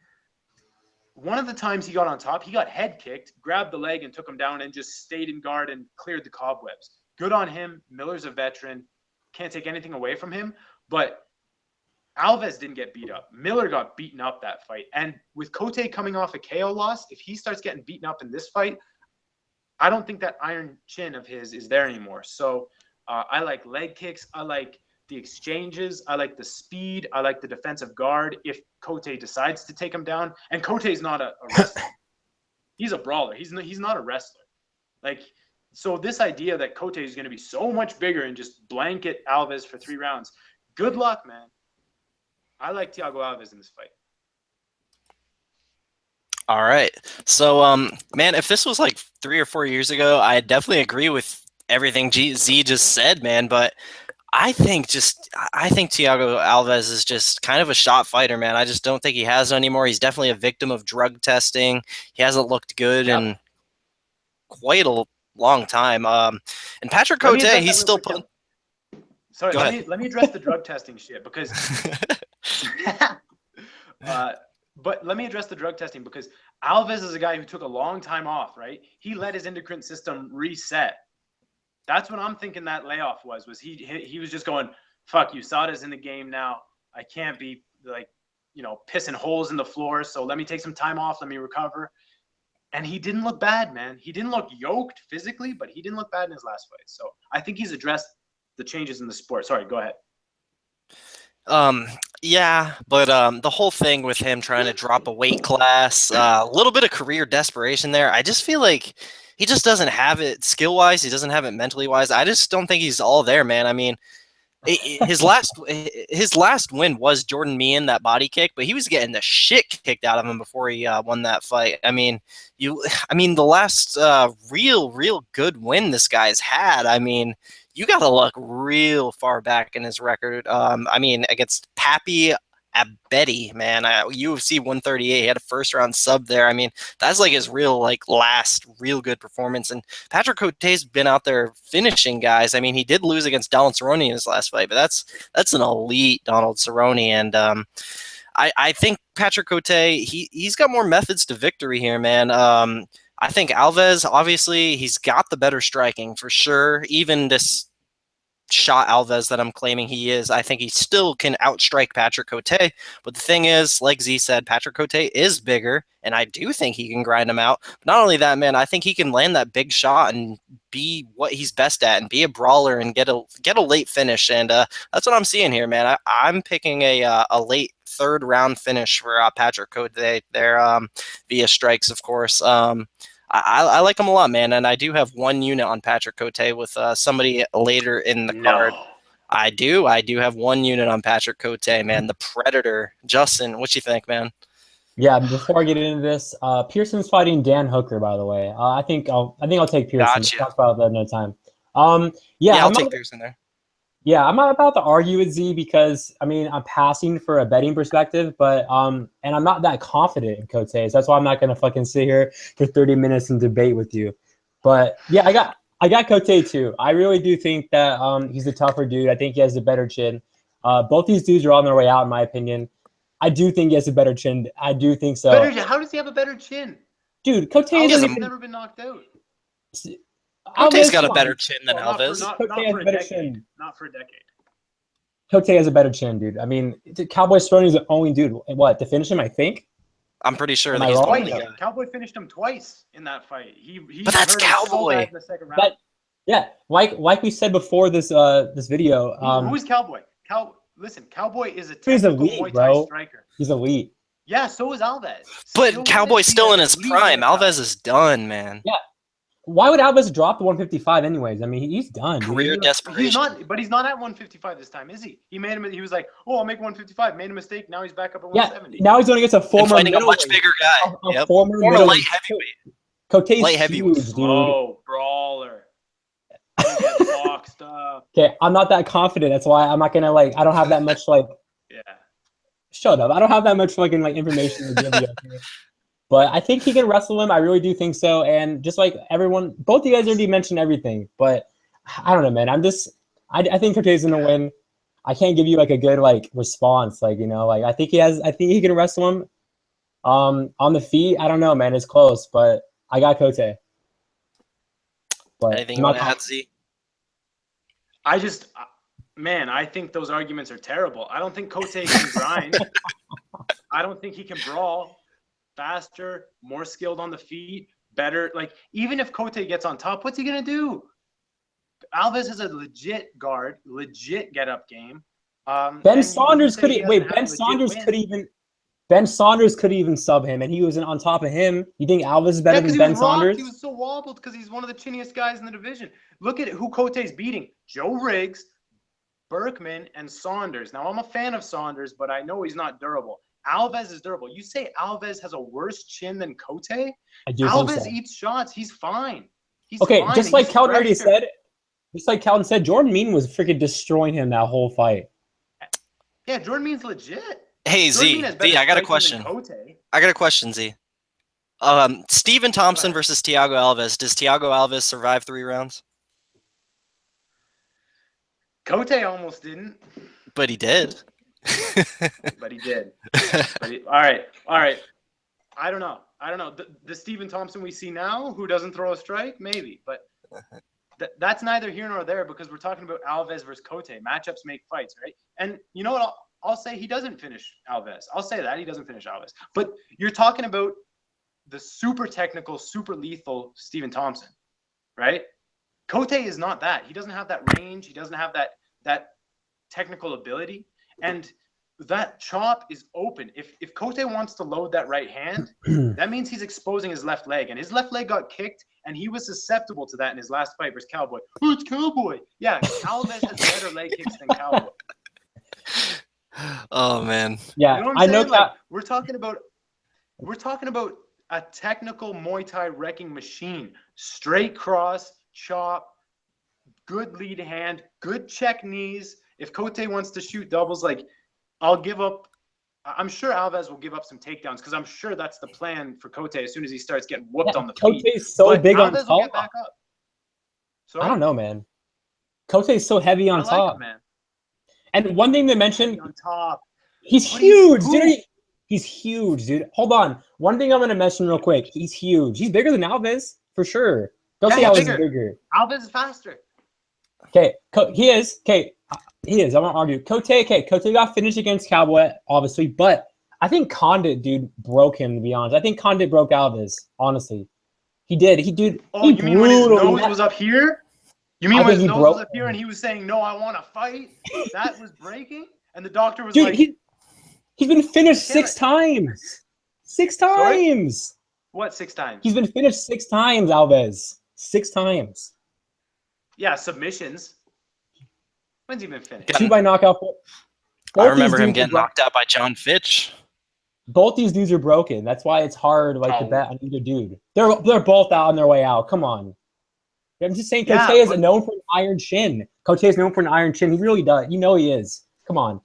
Speaker 3: one of the times he got on top, he got head kicked, grabbed the leg and took him down and just stayed in guard and cleared the cobwebs. Good on him. Miller's a veteran. Can't take anything away from him. But Alves didn't get beat up. Miller got beaten up that fight. And with Cote coming off a KO loss, if he starts getting beaten up in this fight, I don't think that iron chin of his is there anymore. So I like leg kicks. I like the exchanges. I like the speed. I like the defensive guard if Cote decides to take him down. And Cote's not a wrestler. He's a brawler. He's not a wrestler. Like, so this idea that Cote is going to be so much bigger and just blanket Alves for 3 rounds, good luck, man. I like Thiago Alves in this fight.
Speaker 1: All right. So, man, if this was like 3 or 4 years ago, I definitely agree with everything Z just said, man. But I think Thiago Alves is just kind of a shot fighter, man. I just don't think he has it anymore. He's definitely a victim of drug testing. He hasn't looked good in quite a long time. And Patrick Cote, he's still putting.
Speaker 3: Sorry, let me address the drug testing shit because. But let me address the drug testing because Alves is a guy who took a long time off, right? He let his endocrine system reset. That's what I'm thinking that layoff was he was just going, fuck, USADA's in the game now. I can't be like, pissing holes in the floor. So let me take some time off. Let me recover. And he didn't look bad, man. He didn't look yoked physically, but he didn't look bad in his last fight. So I think he's addressed the changes in the sport. Sorry, go ahead.
Speaker 1: Yeah, but the whole thing with him trying to drop a weight class, a little bit of career desperation there. I just feel like he just doesn't have it skill-wise. He doesn't have it mentally-wise. I just don't think he's all there, man. I mean, his last win was Jordan Meehan, that body kick, but he was getting the shit kicked out of him before he won that fight. I mean, the last real good win this guy's had. I mean, you got to look real far back in his record. I mean, against Papi Abedi, man, UFC 138, he had a first-round sub there. I mean, that's like his last real good performance. And Patrick Cote's been out there finishing guys. I mean, he did lose against Donald Cerrone in his last fight, but that's an elite Donald Cerrone. And I think Patrick Cote, he's got more methods to victory here, man. I think Alves, obviously, he's got the better striking for sure. Even this shot Alves that I'm claiming he is, I think he still can outstrike Patrick Cote. But the thing is, like Z said, Patrick Cote is bigger, and I do think he can grind him out. But not only that, man, I think he can land that big shot and be what he's best at and be a brawler and get a late finish. And that's what I'm seeing here, man. I'm picking a late 3rd round finish for Patrick Cote there via strikes, of course. I like him a lot, man, and I do have 1 unit on Patrick Cote with somebody later in the card. I do have 1 unit on Patrick Cote, man, the Predator. Justin, what you think, man?
Speaker 2: Yeah, before I get into this, Pearson's fighting Dan Hooker, by the way. I think I'll take Pearson.
Speaker 1: Gotcha.
Speaker 2: We'll talk about that another time.
Speaker 1: I'll take Pearson there.
Speaker 2: Yeah, I'm not about to argue with Z because, I mean, I'm passing for a betting perspective, but and I'm not that confident in Cote. So that's why I'm not going to fucking sit here for 30 minutes and debate with you. But yeah, I got Cote too. I really do think that he's a tougher dude. I think he has a better chin. Both these dudes are on their way out, in my opinion. I do think he has a better chin. I do think so.
Speaker 3: How does he have a better chin?
Speaker 2: Dude, Cote
Speaker 3: has never been knocked out.
Speaker 1: Cote's got a better chin than Alves.
Speaker 3: Not for a decade. Not for a decade.
Speaker 2: Cote has a better chin, dude. I mean, Cowboy Cerrone is the only dude. What, to finish him, I think?
Speaker 1: I'm pretty sure that he's the only guy.
Speaker 3: Cowboy finished him twice in that fight.
Speaker 1: But that's Cowboy.
Speaker 2: Like we said before this video.
Speaker 3: Who is Cowboy? Listen, Cowboy is a
Speaker 2: technical
Speaker 3: Muay Thai striker.
Speaker 2: He's elite.
Speaker 3: Yeah, so is Alves.
Speaker 1: But Cowboy's still in his prime. Alves is done, man.
Speaker 2: Yeah. Why would Alves drop the 155 anyways? I mean, he's done.
Speaker 1: Career desperation.
Speaker 3: He's not at 155 this time, is he? He was like, oh, I'll make 155. Made a mistake. Now he's back up at 170.
Speaker 2: Now he's going against a former
Speaker 1: fighting a much bigger guy.
Speaker 2: Former
Speaker 1: light heavyweight.
Speaker 2: Cote's
Speaker 1: light heavyweight.
Speaker 2: Huge, dude.
Speaker 3: Oh, brawler. Boxed up.
Speaker 2: Okay, I'm not that confident. That's why I'm not gonna I don't have that much
Speaker 3: yeah.
Speaker 2: Shut up. I don't have that much fucking like information to give you. Okay? But I think he can wrestle him. I really do think so. And just like everyone, both of you guys already mentioned everything. But I don't know, man. I think Cote's gonna win. I can't give you like a good like response. Like, you know, like I think he can wrestle him. On the feet, I don't know, man. It's close, but I got Cote. But
Speaker 1: Anything you want to add, Z?
Speaker 3: I think those arguments are terrible. I don't think Cote can grind. I don't think he can brawl. Faster, more skilled on the feet, better. Like, even if Cote gets on top, what's he going to do? Alves has a legit guard, legit get-up game.
Speaker 2: Ben Saunders could even sub him, and he was on top of him. You think Alves is better than Ben Saunders?
Speaker 3: He was so wobbled because he's one of the chinniest guys in the division. Look at who Cote's beating. Joe Riggs, Berkman, and Saunders. Now, I'm a fan of Saunders, but I know he's not durable. Alves is durable. You say Alves has a worse chin than Cote? Alves eats shots. He's fine. Fine.
Speaker 2: Just like Calvin already said, Jordan Mean was freaking destroying him that whole fight.
Speaker 3: Yeah, Jordan Mean's legit.
Speaker 1: Hey, Z, I got a question. I got a question, Z. Stephen Thompson versus Thiago Alves. Does Thiago Alves survive 3 rounds?
Speaker 3: Cote almost didn't.
Speaker 1: But he did.
Speaker 3: But he did. All right. I don't know. The Stephen Thompson we see now, who doesn't throw a strike, maybe. But that's neither here nor there because we're talking about Alves versus Cote. Matchups make fights, right? And you know what? I'll say he doesn't finish Alves. I'll say that he doesn't finish Alves. But you're talking about the super technical, super lethal Stephen Thompson, right? Cote is not that. He doesn't have that range. He doesn't have that technical ability. And that chop is open. If Cote wants to load that right hand, that means he's exposing his left leg. And his left leg got kicked, and he was susceptible to that in his last fight versus Cowboy. Oh, it's Cowboy. Yeah, Alves has better leg kicks than Cowboy.
Speaker 1: Oh man.
Speaker 2: Yeah,
Speaker 3: you know I know that like, we're talking about a technical Muay Thai wrecking machine. Straight cross, chop, good lead hand, good check knees. If Cote wants to shoot doubles, like I'm sure Alves will give up some takedowns because I'm sure that's the plan for Cote as soon as he starts getting whooped on the feet.
Speaker 2: Cote's so big on top.
Speaker 3: Will get back up.
Speaker 2: I don't know, man. Cote's so heavy on top.
Speaker 3: Him, man.
Speaker 2: And one thing they mentioned,
Speaker 3: on top.
Speaker 2: He's huge, dude. He's huge, dude. Hold on. One thing I'm going to mention real quick. He's huge. He's bigger than Alves, for sure. Don't say Alves is bigger.
Speaker 3: Alves is faster.
Speaker 2: Okay, he is. Okay, he is. I won't argue. Cote got finished against Cowboy, obviously, but I think Condit, dude, broke him, to be honest. I think Condit broke Alves, honestly. He did.
Speaker 3: Oh, you mean when his nose was up here? You mean when his nose was up here and he was saying, no, I want to fight? That was breaking? And the doctor was like...
Speaker 2: He's been finished 6 times. 6 times.
Speaker 3: Sorry? What 6 times?
Speaker 2: He's been finished 6 times, Alves. 6 times.
Speaker 3: Yeah, submissions. When's he been finished?
Speaker 2: 2 by knockout.
Speaker 1: I remember him getting knocked out by John Fitch.
Speaker 2: Both these dudes are broken. That's why it's hard to bet on either dude. They're both out on their way out. Come on. I'm just saying Cote is known for an iron chin. Cote is known for an iron chin. He really does. You know he is. Come on.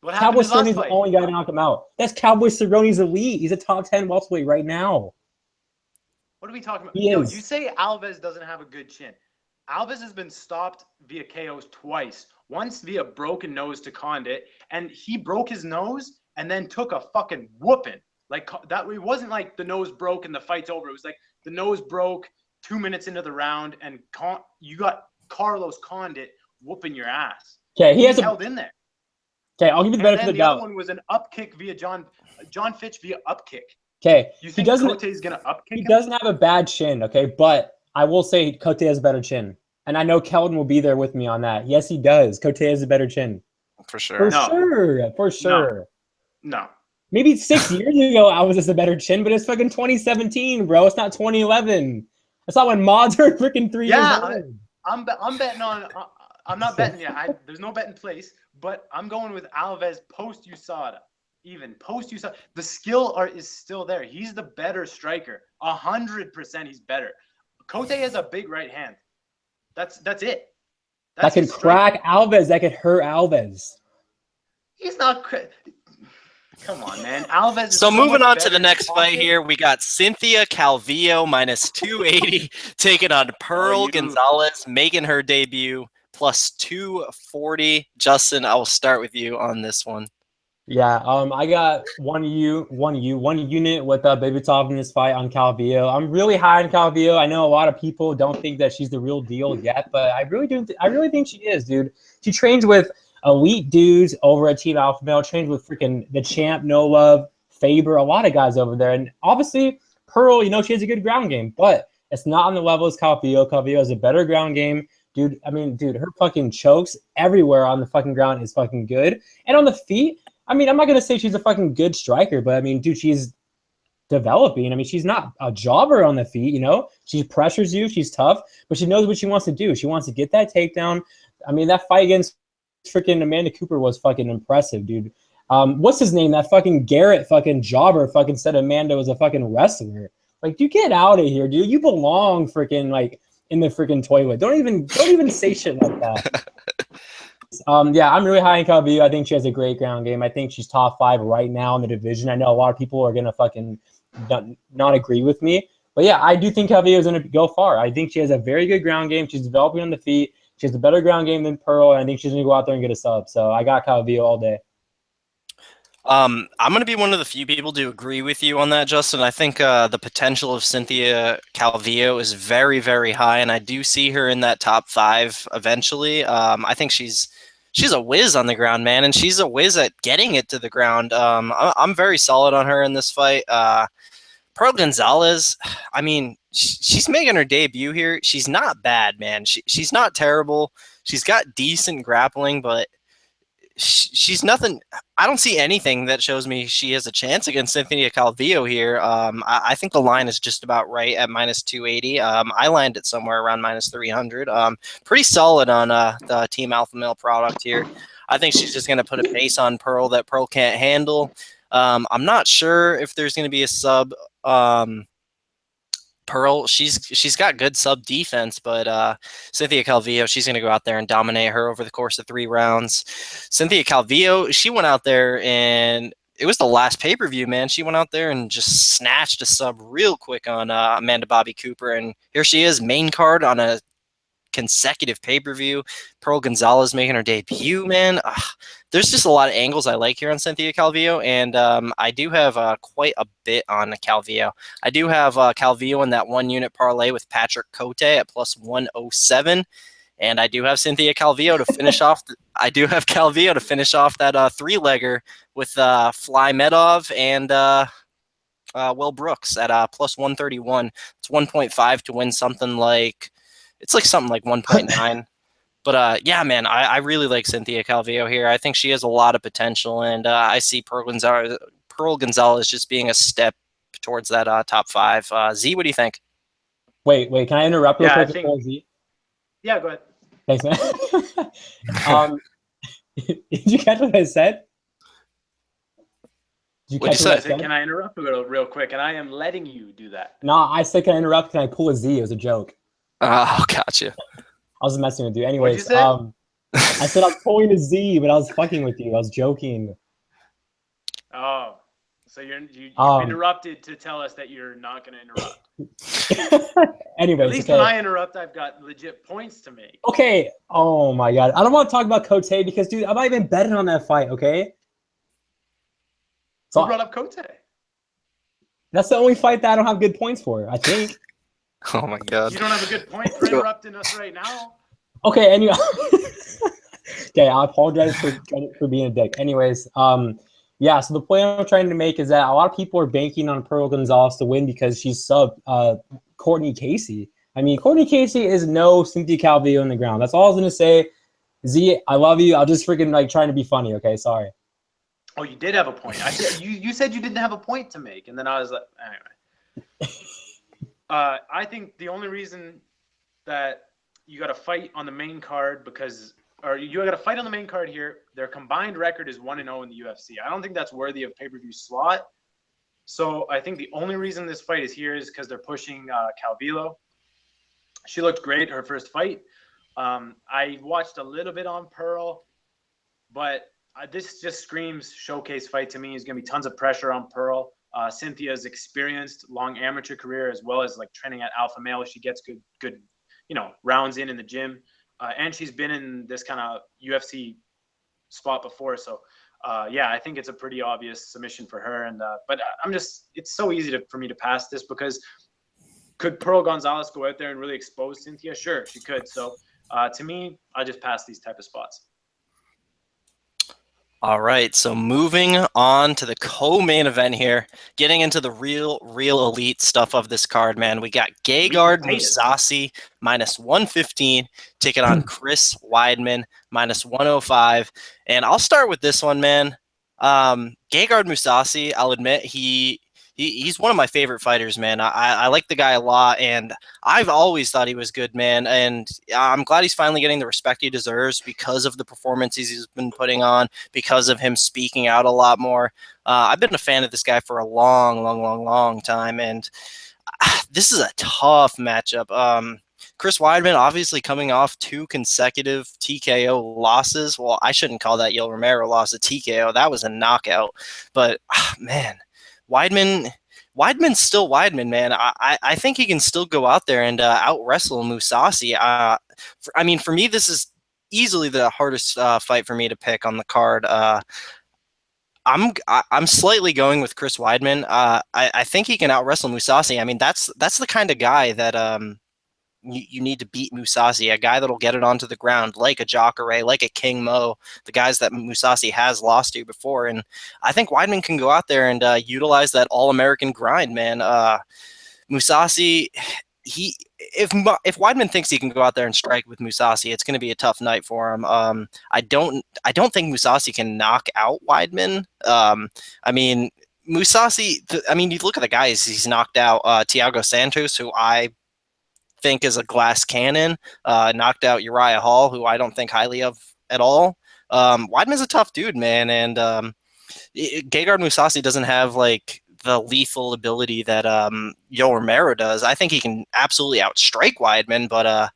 Speaker 2: Cowboy Cerrone's the only guy to knock him out. That's Cowboy Cerrone's elite. He's a top 10 welterweight right now.
Speaker 3: What are we talking about?
Speaker 2: You
Speaker 3: say Alves doesn't have a good chin. Alves has been stopped via KOs twice. Once via broken nose to Condit, and he broke his nose and then took a fucking whooping. Like that, it wasn't like the nose broke and the fight's over. It was like the nose broke 2 minutes into the round, and you got Carlos Condit whooping your ass.
Speaker 2: Okay, he has
Speaker 3: held in there.
Speaker 2: Okay, I'll give you the benefit of the doubt.
Speaker 3: The other one was an up kick via John Fitch via up kick.
Speaker 2: Okay,
Speaker 3: you think Cote's gonna up kick?
Speaker 2: He doesn't have a bad chin. Okay, but I will say Cote has a better chin, and I know Kelvin will be there with me on that. Yes, he does. Cote has a better chin.
Speaker 1: For sure.
Speaker 2: For sure.
Speaker 3: No.
Speaker 2: Maybe 6 years ago I was just a better chin, but it's fucking 2017, bro. It's not 2011. That's not when mods are freaking 3 years old.
Speaker 3: I'm betting on. I'm not betting yet. There's no bet in place, but I'm going with Alves post USADA. Even post USADA, the skill is still there. He's the better striker. 100% he's better. Cote has a big right hand. That's it.
Speaker 2: That could crack Alves. That could hurt Alves.
Speaker 3: He's not. Come on, man. Alves is
Speaker 1: So moving
Speaker 3: much
Speaker 1: on to
Speaker 3: better
Speaker 1: the
Speaker 3: in
Speaker 1: next fight
Speaker 3: pocket.
Speaker 1: here, we got Cynthia Calvillo minus 280 taking on Pearl Gonzalez, making her debut plus 240. Justin, I will start with you on this one.
Speaker 2: Yeah, I got one unit with Bibulatov in this fight on Calvillo. I'm really high on Calvillo. I know a lot of people don't think that she's the real deal yet, but I really do. I really think she is, dude. She trains with elite dudes over at Team Alpha Male. Trains with freaking the champ, No Love, Faber, a lot of guys over there, and obviously Pearl. She has a good ground game, but it's not on the level as Calvillo. Calvillo has a better ground game. Dude, her fucking chokes everywhere on the fucking ground is fucking good. And on the feet, I'm not going to say she's a fucking good striker, but dude, she's developing. She's not a jobber on the feet, She pressures you, she's tough, but she knows what she wants to do. She wants to get that takedown. That fight against freaking Amanda Cooper was fucking impressive, dude. What's his name? That fucking Garrett fucking jobber fucking said Amanda was a fucking wrestler. Like, you get out of here, dude. You belong freaking like in the freaking toilet. Don't even say shit like that. Yeah, I'm really high in Calvillo. I think she has a great ground game. I think she's top 5 right now in the division. I know a lot of people are gonna fucking not agree with me, but yeah, I do think Calvillo is gonna go far. I think she has a very good ground game. She's developing on the feet. She has a better ground game than Pearl, and I think she's gonna go out there and get a sub. So I got Calvillo all day.
Speaker 1: I'm going to be one of the few people to agree with you on that, Justin. I think the potential of Cynthia Calvillo is very, very high, and I do see her in that top 5 eventually. I think she's a whiz on the ground, man, and she's a whiz at getting it to the ground. I'm very solid on her in this fight. Pearl Gonzalez, she's making her debut here. She's not bad, man. She's not terrible. She's got decent grappling, but she's nothing. I don't see anything that shows me she has a chance against Cynthia Calvillo here. I think the line is just about right at minus 280. I lined it somewhere around minus 300. Pretty solid on the Team Alpha Male product here. I think she's just going to put a pace on Pearl that Pearl can't handle. I'm not sure if there's going to be a sub. Pearl, she's got good sub defense, but Cynthia Calvillo, she's going to go out there and dominate her over the course of 3 rounds. Cynthia Calvillo, she went out there and it was the last pay-per-view, man. She went out there and just snatched a sub real quick on Amanda Bobby Cooper, and here she is, main card on a consecutive pay-per-view. Pearl Gonzalez making her debut, man. There's just a lot of angles I like here on Cynthia Calvillo, and I do have quite a bit on Calvillo. I do have Calvillo in that 1-unit parlay with Patrick Cote at plus 107, and I do have Cynthia Calvillo to finish off. I do have Calvillo to finish off that 3-legger with Fly Medov and Will Brooks at plus 131. It's 1.5 to win something like. It's like something like 1.9. But yeah, man, I really like Cynthia Calvillo here. I think she has a lot of potential, and I see Pearl Gonzalez just being a step towards that top 5. Z, what do you think?
Speaker 2: Wait, can I interrupt real quick?
Speaker 3: Z? Yeah, go ahead.
Speaker 2: Thanks, man. Did you catch what I said?
Speaker 1: Did you catch what I
Speaker 3: said? Can I interrupt real quick? And I am letting you do that.
Speaker 2: No, I said, can I interrupt? Can I pull a Z? It was a joke.
Speaker 1: Oh, gotcha.
Speaker 2: I was messing with you. Anyways, I said I was pulling a Z, but I was fucking with you. I was joking.
Speaker 3: Oh, so you've interrupted to tell us that you're not going to interrupt.
Speaker 2: Anyways,
Speaker 3: at least when I interrupt, I've got legit points to make.
Speaker 2: Okay. Oh my god, I don't want to talk about Cote because, dude, I'm not even betting on that fight. Okay.
Speaker 3: So who brought up Cote?
Speaker 2: That's the only fight that I don't have good points for, I think.
Speaker 1: Oh my god.
Speaker 3: You don't have a good point for interrupting us right now.
Speaker 2: Okay, anyway. Okay, I apologize for being a dick. Anyways, yeah, so the point I'm trying to make is that a lot of people are banking on Pearl Gonzalez to win because she's sub Courtney Casey. Courtney Casey is no Cynthia Calvillo on the ground. That's all I was gonna say. Z, I love you. I'll just freaking trying to be funny, okay? Sorry.
Speaker 3: Oh, you did have a point. I said you said you didn't have a point to make, and then I was like, anyway. I think the only reason that you got to fight on the main card you got to fight on the main card here. Their combined record is 1-0 in the UFC. I don't think that's worthy of pay-per-view slot. So I think the only reason this fight is here is because they're pushing Calvillo. She looked great her first fight. I watched a little bit on Pearl, but This just screams showcase fight to me. There's going to be tons of pressure on Pearl. Cynthia's experienced, long amateur career, as well as like training at Alpha Male. She gets good, rounds in the gym. And she's been in this kind of UFC spot before. So, I think it's a pretty obvious submission for her. But it's so easy for me to pass this because could Pearl Gonzalez go out there and really expose Cynthia? Sure, she could. So, to me, I just pass these type of spots.
Speaker 1: All right, so moving on to the co-main event here, getting into the real elite stuff of this card, man. We got Gegard Mousasi -115 taking on Chris Weidman -105. And I'll start with this one, man. Gegard Mousasi, I'll admit, he's one of my favorite fighters, man. I like the guy a lot, and I've always thought he was good, man. And I'm glad he's finally getting the respect he deserves because of the performances he's been putting on, because of him speaking out a lot more. I've been a fan of this guy for a long time, and this is a tough matchup. Chris Weidman obviously coming off 2 consecutive TKO losses. Well, I shouldn't call that Yoel Romero loss a TKO. That was a knockout. But, man, Weidman's still Weidman, man. I think he can still go out there and out-wrestle Mousasi. For me, this is easily the hardest fight for me to pick on the card. I'm slightly going with Chris Weidman. I think he can out-wrestle Mousasi. I mean, that's the kind of guy that you need to beat Mousasi, a guy that'll get it onto the ground, like a Jacare, like a King Mo, the guys that Mousasi has lost to before. And I think Weidman can go out there and utilize that all-American grind, man. Mousasi, if Weidman thinks he can go out there and strike with Mousasi, it's going to be a tough night for him. I don't think Mousasi can knock out Weidman. Mousasi, you look at the guys he's knocked out. Thiago Santos, who I think is a glass cannon, knocked out Uriah Hall, who I don't think highly of at all. Weidman's a tough dude, man, and Gegard Mousasi doesn't have like the lethal ability that Yoel Romero does. I think he can absolutely outstrike Weidman, but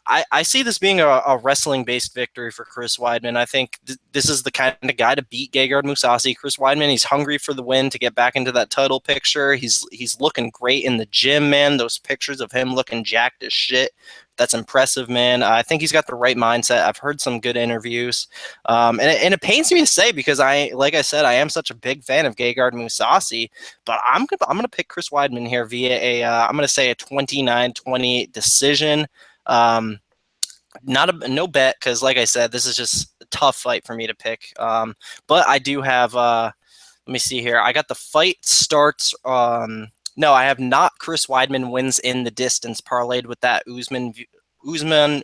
Speaker 1: I see this being a wrestling-based victory for Chris Weidman. I think this is the kind of guy to beat Gegard Mousasi. Chris Weidman, he's hungry for the win to get back into that title picture. He's looking great in the gym, man. Those pictures of him looking jacked as shit, that's impressive, man. I think he's got the right mindset. I've heard some good interviews. And it pains me to say because like I said, I am such a big fan of Gegard Mousasi, but I'm gonna pick Chris Weidman here via I'm gonna say a 29-28 decision. No bet, because like I said, this is just a tough fight for me to pick. But I do have let me see here. I got the fight starts no, I have not Chris Weidman wins in the distance parlayed with that Usman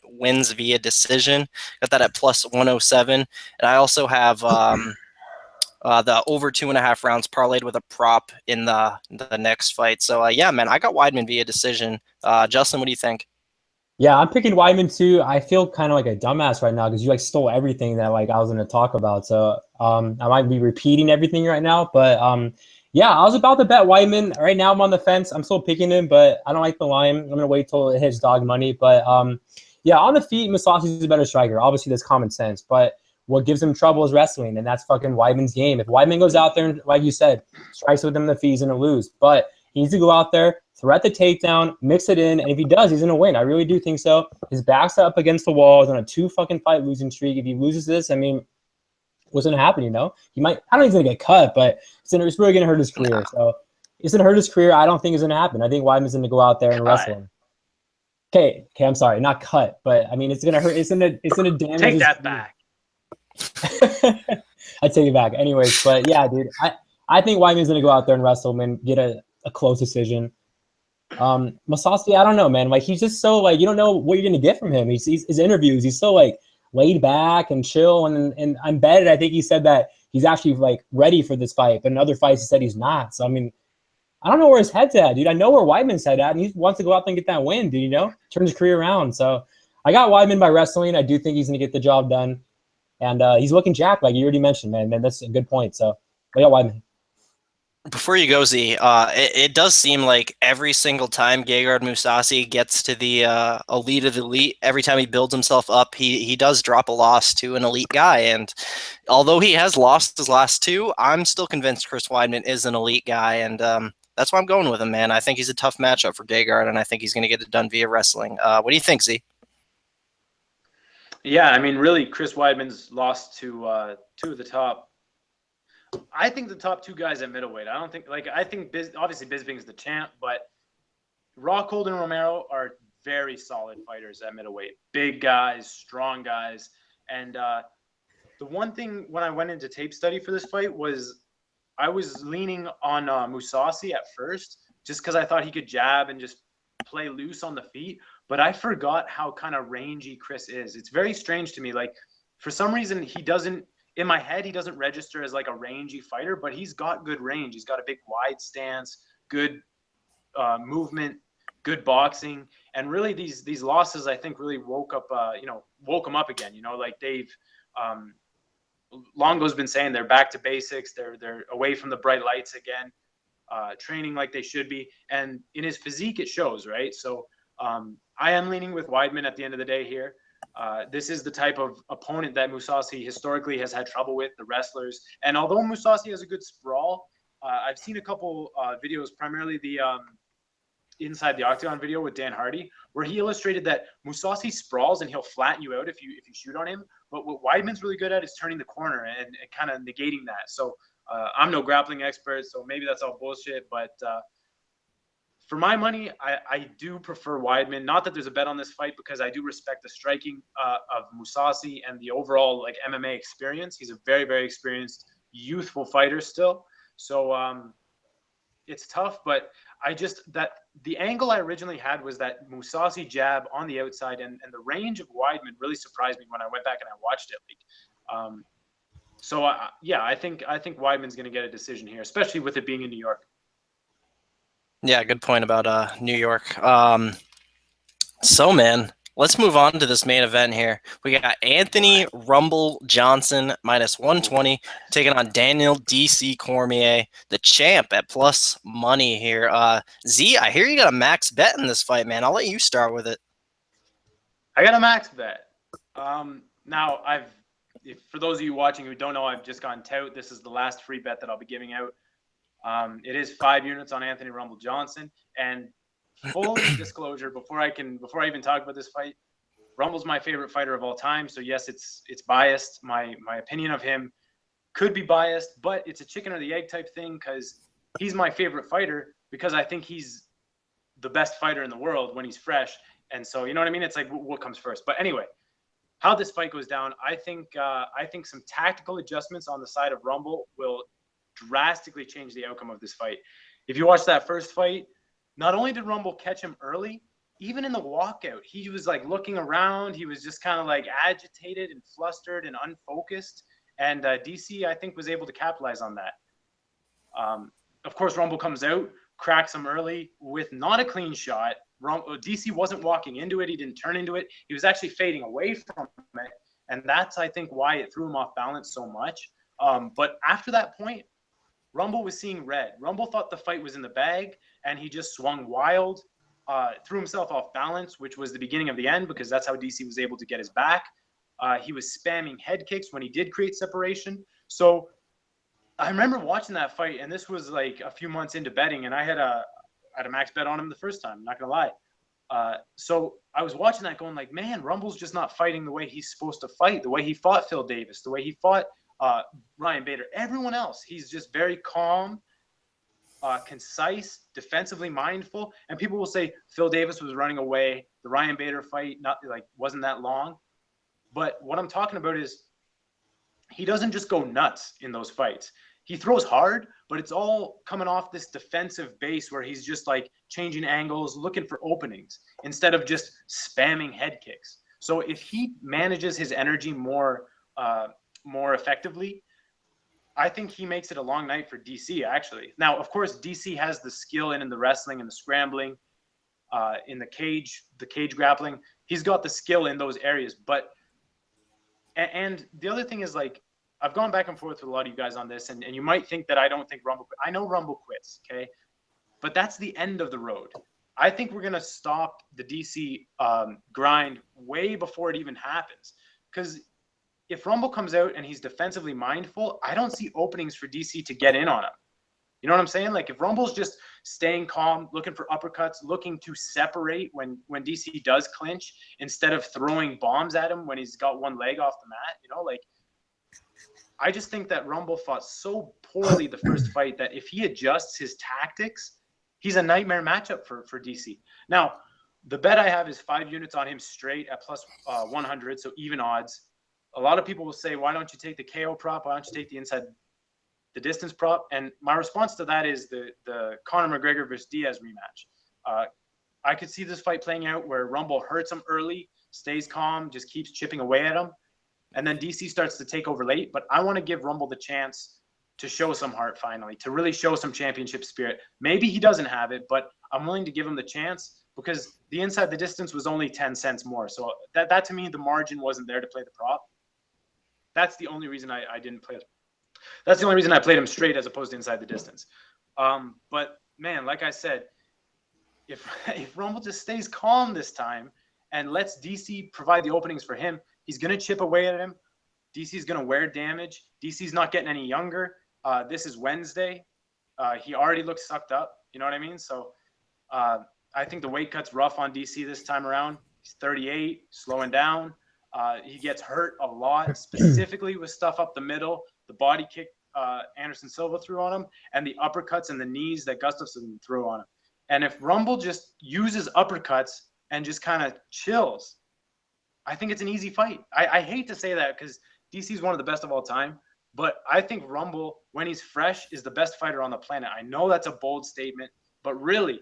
Speaker 1: wins via decision. Got that at +107. And I also have the over 2.5 rounds parlayed with a prop in the next fight. So yeah, man, I got Weidman via decision. Justin, what do you think?
Speaker 2: Yeah, I'm picking Weidman too. I feel kind of like a dumbass right now because you like stole everything that like I was going to talk about. So I might be repeating everything right now, but yeah, I was about to bet Weidman. Right now I'm on the fence. I'm still picking him, but I don't like the line. I'm going to wait till it hits dog money. But yeah, on the feet, Mousasi is a better striker. Obviously, that's common sense. But what gives him trouble is wrestling, and that's fucking Weidman's game. If Weidman goes out there and, like you said, strikes with him, the feet, he's going to lose. But he needs to go out there, threat the takedown, mix it in, and if he does, he's going to win. I really do think so. His back's up against the wall. He's on a 2 fucking fight losing streak. If he loses this, I mean, what's going to happen, you know? He might – I don't think he's going to get cut, but it's really going to hurt his career. So it's going to hurt his career. I don't think it's going to happen. I think Weidman's going to go out there and wrestle him. Okay, I'm sorry, not cut, but I mean, it's going to hurt. It's going to damage.
Speaker 3: Take that back.
Speaker 2: I take it back. Anyways, but yeah, dude, I think Weidman's going to go out there and wrestle him and get a close decision. Mousasi, I don't know, man. Like, he's just so, like, you don't know what you're going to get from him. His interviews, he's so, like, laid back and chill. And I'm betting, I think he said that he's actually, like, ready for this fight. But in other fights, he said he's not. So, I mean, I don't know where his head's at, dude. I know where Weidman's head at, and he wants to go out there and get that win, dude, you know? Turn his career around. So I got Weidman by wrestling. I do think he's going to get the job done. And he's looking jacked, like you already mentioned, man. That's a good point. So I got Weidman.
Speaker 1: Before you go, Z, it does seem like every single time Gegard Mousasi gets to the elite of the elite, every time he builds himself up, he does drop a loss to an elite guy. And although he has lost his last two, I'm still convinced Chris Weidman is an elite guy, and that's why I'm going with him, man. I think he's a tough matchup for Gegard, and I think he's going to get it done via wrestling. What do you think, Z?
Speaker 3: Yeah, I mean, really, Chris Weidman's lost to two of the top. I think the top two guys at middleweight. I don't think I think obviously Bisping's the champ, but Rockhold and Romero are very solid fighters at middleweight. Big guys, strong guys, and the one thing when I went into tape study for this fight was I was leaning on Mousasi at first, just because I thought he could jab and just play loose on the feet. But I forgot how kind of rangy Chris is. It's very strange to me. Like, for some reason, he doesn't, in my head, he doesn't register as like a rangy fighter, but he's got good range. He's got a big wide stance, good movement, good boxing. And really these losses, I think, really woke him up again. Like Longo's been saying they're back to basics. They're away from the bright lights again, training like they should be. And in his physique, it shows, right? So I am leaning with Weidman at the end of the day here. This is the type of opponent that Mousasi historically has had trouble with, the wrestlers. And although Mousasi has a good sprawl, I've seen a couple videos, primarily the Inside the Octagon video with Dan Hardy, where he illustrated that Mousasi sprawls and he'll flatten you out if you shoot on him. But what Weidman's really good at is turning the corner and kind of negating that. So I'm no grappling expert, so maybe that's all bullshit. But for my money, I do prefer Weidman. Not that there's a bet on this fight, because I do respect the striking of Mousasi and the overall like MMA experience. He's a very, very experienced, youthful fighter still. So it's tough, but the angle I originally had was that Mousasi jab on the outside, and the range of Weidman really surprised me when I went back and I watched it. I think Weidman's going to get a decision here, especially with it being in New York.
Speaker 1: Yeah, good point about New York. So, man, let's move on to this main event here. We got Anthony Rumble Johnson minus 120 taking on Daniel DC Cormier, the champ, at plus money here. Z, I hear you got a max bet in this fight, man. I'll let you start with it.
Speaker 3: I got a max bet. Now, for those of you watching who don't know, I've just gone tout. This is the last free bet that I'll be giving out. It is 5 units on Anthony Rumble Johnson, and full disclosure, before I even talk about this fight, Rumble's my favorite fighter of all time. So yes, it's biased. My opinion of him could be biased, but it's a chicken or the egg type thing, because he's my favorite fighter because I think he's the best fighter in the world when he's fresh. And so, you know what I mean? It's like, what comes first? But anyway, how this fight goes down, I think some tactical adjustments on the side of Rumble will drastically change the outcome of this fight. If you watch that first fight, not only did Rumble catch him early, even in the walkout, he was like looking around. He was just kind of like agitated and flustered and unfocused. And DC, I think, was able to capitalize on that. Of course, Rumble comes out, cracks him early with not a clean shot. DC wasn't walking into it. He didn't turn into it. He was actually fading away from it. And that's, I think, why it threw him off balance so much. But after that point, Rumble was seeing red. Rumble thought the fight was in the bag, and he just swung wild, threw himself off balance, which was the beginning of the end, because that's how DC was able to get his back. He was spamming head kicks when he did create separation. So I remember watching that fight, and this was like a few months into betting, and I had a max bet on him the first time, not going to lie. So I was watching that going like, man, Rumble's just not fighting the way he's supposed to fight, the way he fought Phil Davis, the way he fought Ryan Bader, everyone else. He's just very calm, concise, defensively mindful. And people will say Phil Davis was running away. The Ryan Bader fight wasn't that long. But what I'm talking about is he doesn't just go nuts in those fights. He throws hard, but it's all coming off this defensive base where he's just like changing angles, looking for openings instead of just spamming head kicks. So if he manages his energy more effectively, I think he makes it a long night for DC, actually. Now, of course, DC has the skill in the wrestling and the scrambling, in the cage grappling. He's got the skill in those areas. And the other thing is, like, I've gone back and forth with a lot of you guys on this, and you might think that I don't think Rumble. I know Rumble quits, okay, but that's the end of the road. I think we're gonna stop the DC grind way before it even happens, because if Rumble comes out and he's defensively mindful, I don't see openings for DC to get in on him. You know what I'm saying? Like, if Rumble's just staying calm, looking for uppercuts, looking to separate when DC does clinch, instead of throwing bombs at him when he's got one leg off the mat, you know, like, I just think that Rumble fought so poorly the first fight that if he adjusts his tactics, he's a nightmare matchup for DC. Now, the bet I have is 5 units on him straight at plus 100, so even odds. A lot of people will say, why don't you take the KO prop? Why don't you take the inside the distance prop? And my response to that is the Conor McGregor versus Diaz rematch. I could see this fight playing out where Rumble hurts him early, stays calm, just keeps chipping away at him, and then DC starts to take over late. But I want to give Rumble the chance to show some heart finally, to really show some championship spirit. Maybe he doesn't have it, but I'm willing to give him the chance because the inside the distance was only 10 cents more. So that to me, the margin wasn't there to play the prop. That's the only reason I didn't play it. That's the only reason I played him straight as opposed to inside the distance. But man, like I said, if Rumble just stays calm this time and lets DC provide the openings for him, he's going to chip away at him. DC's going to wear damage. DC's not getting any younger. This is Wednesday. He already looks sucked up. You know what I mean? So I think the weight cut's rough on DC this time around. He's 38, slowing down. He gets hurt a lot, specifically with stuff up the middle, the body kick Anderson Silva threw on him, and the uppercuts and the knees that Gustafsson threw on him. And if Rumble just uses uppercuts and just kind of chills, I think it's an easy fight. I hate to say that because DC is one of the best of all time, but I think Rumble, when he's fresh, is the best fighter on the planet. I know that's a bold statement, but really,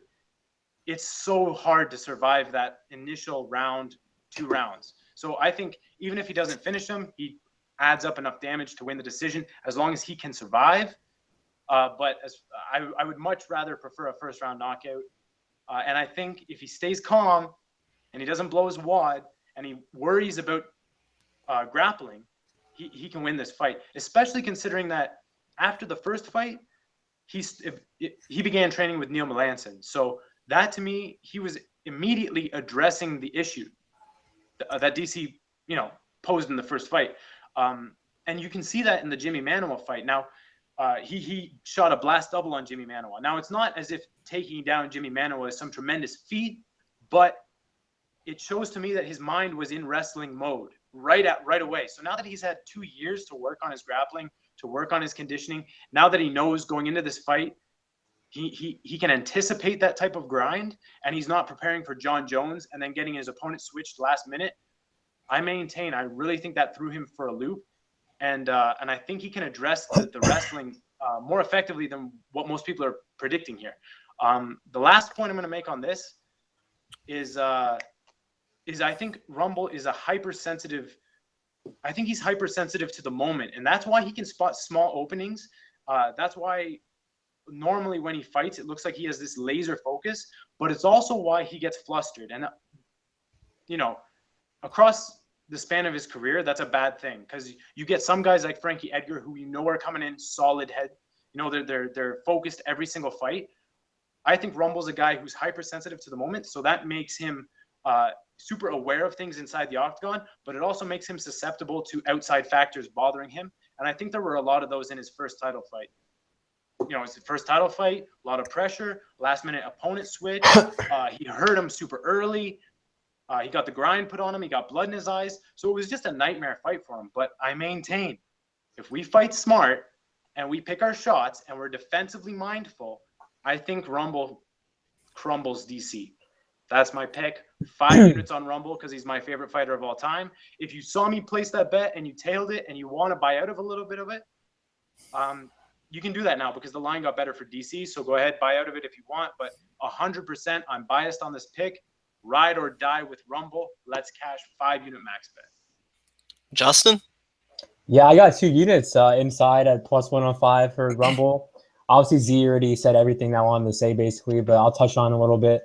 Speaker 3: it's so hard to survive that initial round, 2 rounds. So I think even if he doesn't finish him, he adds up enough damage to win the decision as long as he can survive. But I would much rather prefer a first-round knockout. And I think if he stays calm and he doesn't blow his wad and he worries about grappling, he can win this fight, especially considering that after the first fight, he began training with Neil Melanson. So that, to me, he was immediately addressing the issue that DC, posed in the first fight. And you can see that in the Jimmy Manuwa fight. Now, he shot a blast double on Jimmy Manuwa. Now, it's not as if taking down Jimmy Manuwa is some tremendous feat, but it shows to me that his mind was in wrestling mode right away. So now that he's had 2 years to work on his grappling, to work on his conditioning, now that he knows going into this fight, he can anticipate that type of grind, and he's not preparing for John Jones and then getting his opponent switched last minute. I really think that threw him for a loop, and I think he can address the wrestling more effectively than what most people are predicting here. The last point I'm going to make on this is I think Rumble is a hypersensitive. I think he's hypersensitive to the moment, and that's why he can spot small openings. That's why normally when he fights, it looks like he has this laser focus, but it's also why he gets flustered. And, across the span of his career, that's a bad thing because you get some guys like Frankie Edgar who are coming in solid head. They're focused every single fight. I think Rumble's a guy who's hypersensitive to the moment, so that makes him super aware of things inside the octagon, but it also makes him susceptible to outside factors bothering him. And I think there were a lot of those in his first title fight. It's the first title fight, a lot of pressure, last-minute opponent switch. He hurt him super early. He got the grind put on him. He got blood in his eyes. So it was just a nightmare fight for him. But I maintain, if we fight smart and we pick our shots and we're defensively mindful, I think Rumble crumbles DC. That's my pick. 5 units on Rumble because he's my favorite fighter of all time. If you saw me place that bet and you tailed it and you want to buy out of a little bit of it, you can do that now because the line got better for DC. So go ahead, buy out of it if you want. But 100%, I'm biased on this pick. Ride or die with Rumble. Let's cash 5 unit max bet.
Speaker 1: Justin?
Speaker 2: Yeah, I got 2 units inside at plus 105 for Rumble. Obviously, Z already said everything I wanted to say, basically, but I'll touch on a little bit.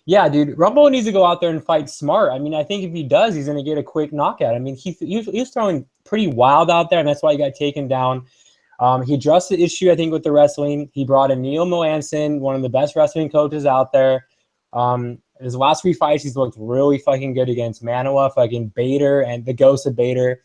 Speaker 2: Yeah, dude, Rumble needs to go out there and fight smart. I mean, I think if he does, he's going to get a quick knockout. I mean, he was throwing pretty wild out there, and that's why he got taken down. He addressed the issue, I think, with the wrestling. He brought in Neil Moanson, one of the best wrestling coaches out there. His last 3 fights, he's looked really fucking good against Manoa, fucking Bader, and the ghost of Bader,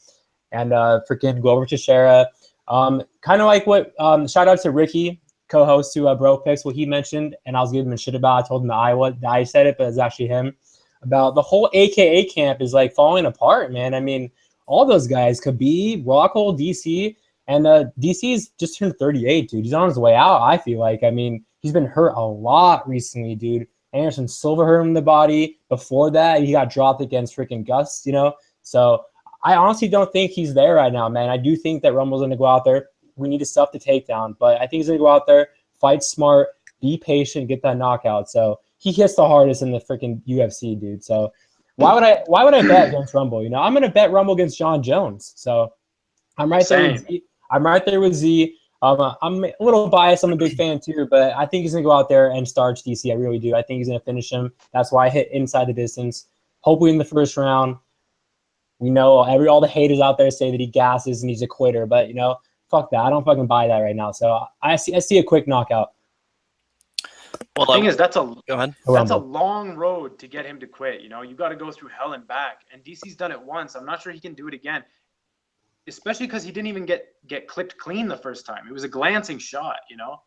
Speaker 2: and freaking Glover Teixeira. Kind of like what, shout out to Ricky, co-host to Bro Picks, what he mentioned, and I was giving him shit about. I told him that I said it, but it's actually him. About the whole AKA camp is like falling apart, man. I mean, all those guys, Khabib, Rockhold, DC, and DC's just turned 38, dude. He's on his way out, I feel like. I mean, he's been hurt a lot recently, dude. Anderson Silva hurt him in the body. Before that, he got dropped against freaking Gus, you know? So I honestly don't think he's there right now, man. I do think that Rumble's going to go out there. We need to stuff the takedown, but I think he's going to go out there, fight smart, be patient, get that knockout. So he hits the hardest in the freaking UFC, dude. So why would I bet against Rumble? You know, I'm going to bet Rumble against John Jones. So I'm right there with Z. I'm right there with Z. I'm a little biased. I'm a big fan too, but I think he's going to go out there and starch DC. I really do. I think he's going to finish him. That's why I hit inside the distance. Hopefully in the first round. We know all the haters out there say that he gasses and he's a quitter, but, you know, fuck that. I don't fucking buy that right now. So I see a quick knockout.
Speaker 3: Well, the thing is, that's a long road to get him to quit. You know, you got to go through hell and back. And DC's done it once. I'm not sure he can do it again, especially because he didn't even get clipped clean the first time. It was a glancing shot, you know.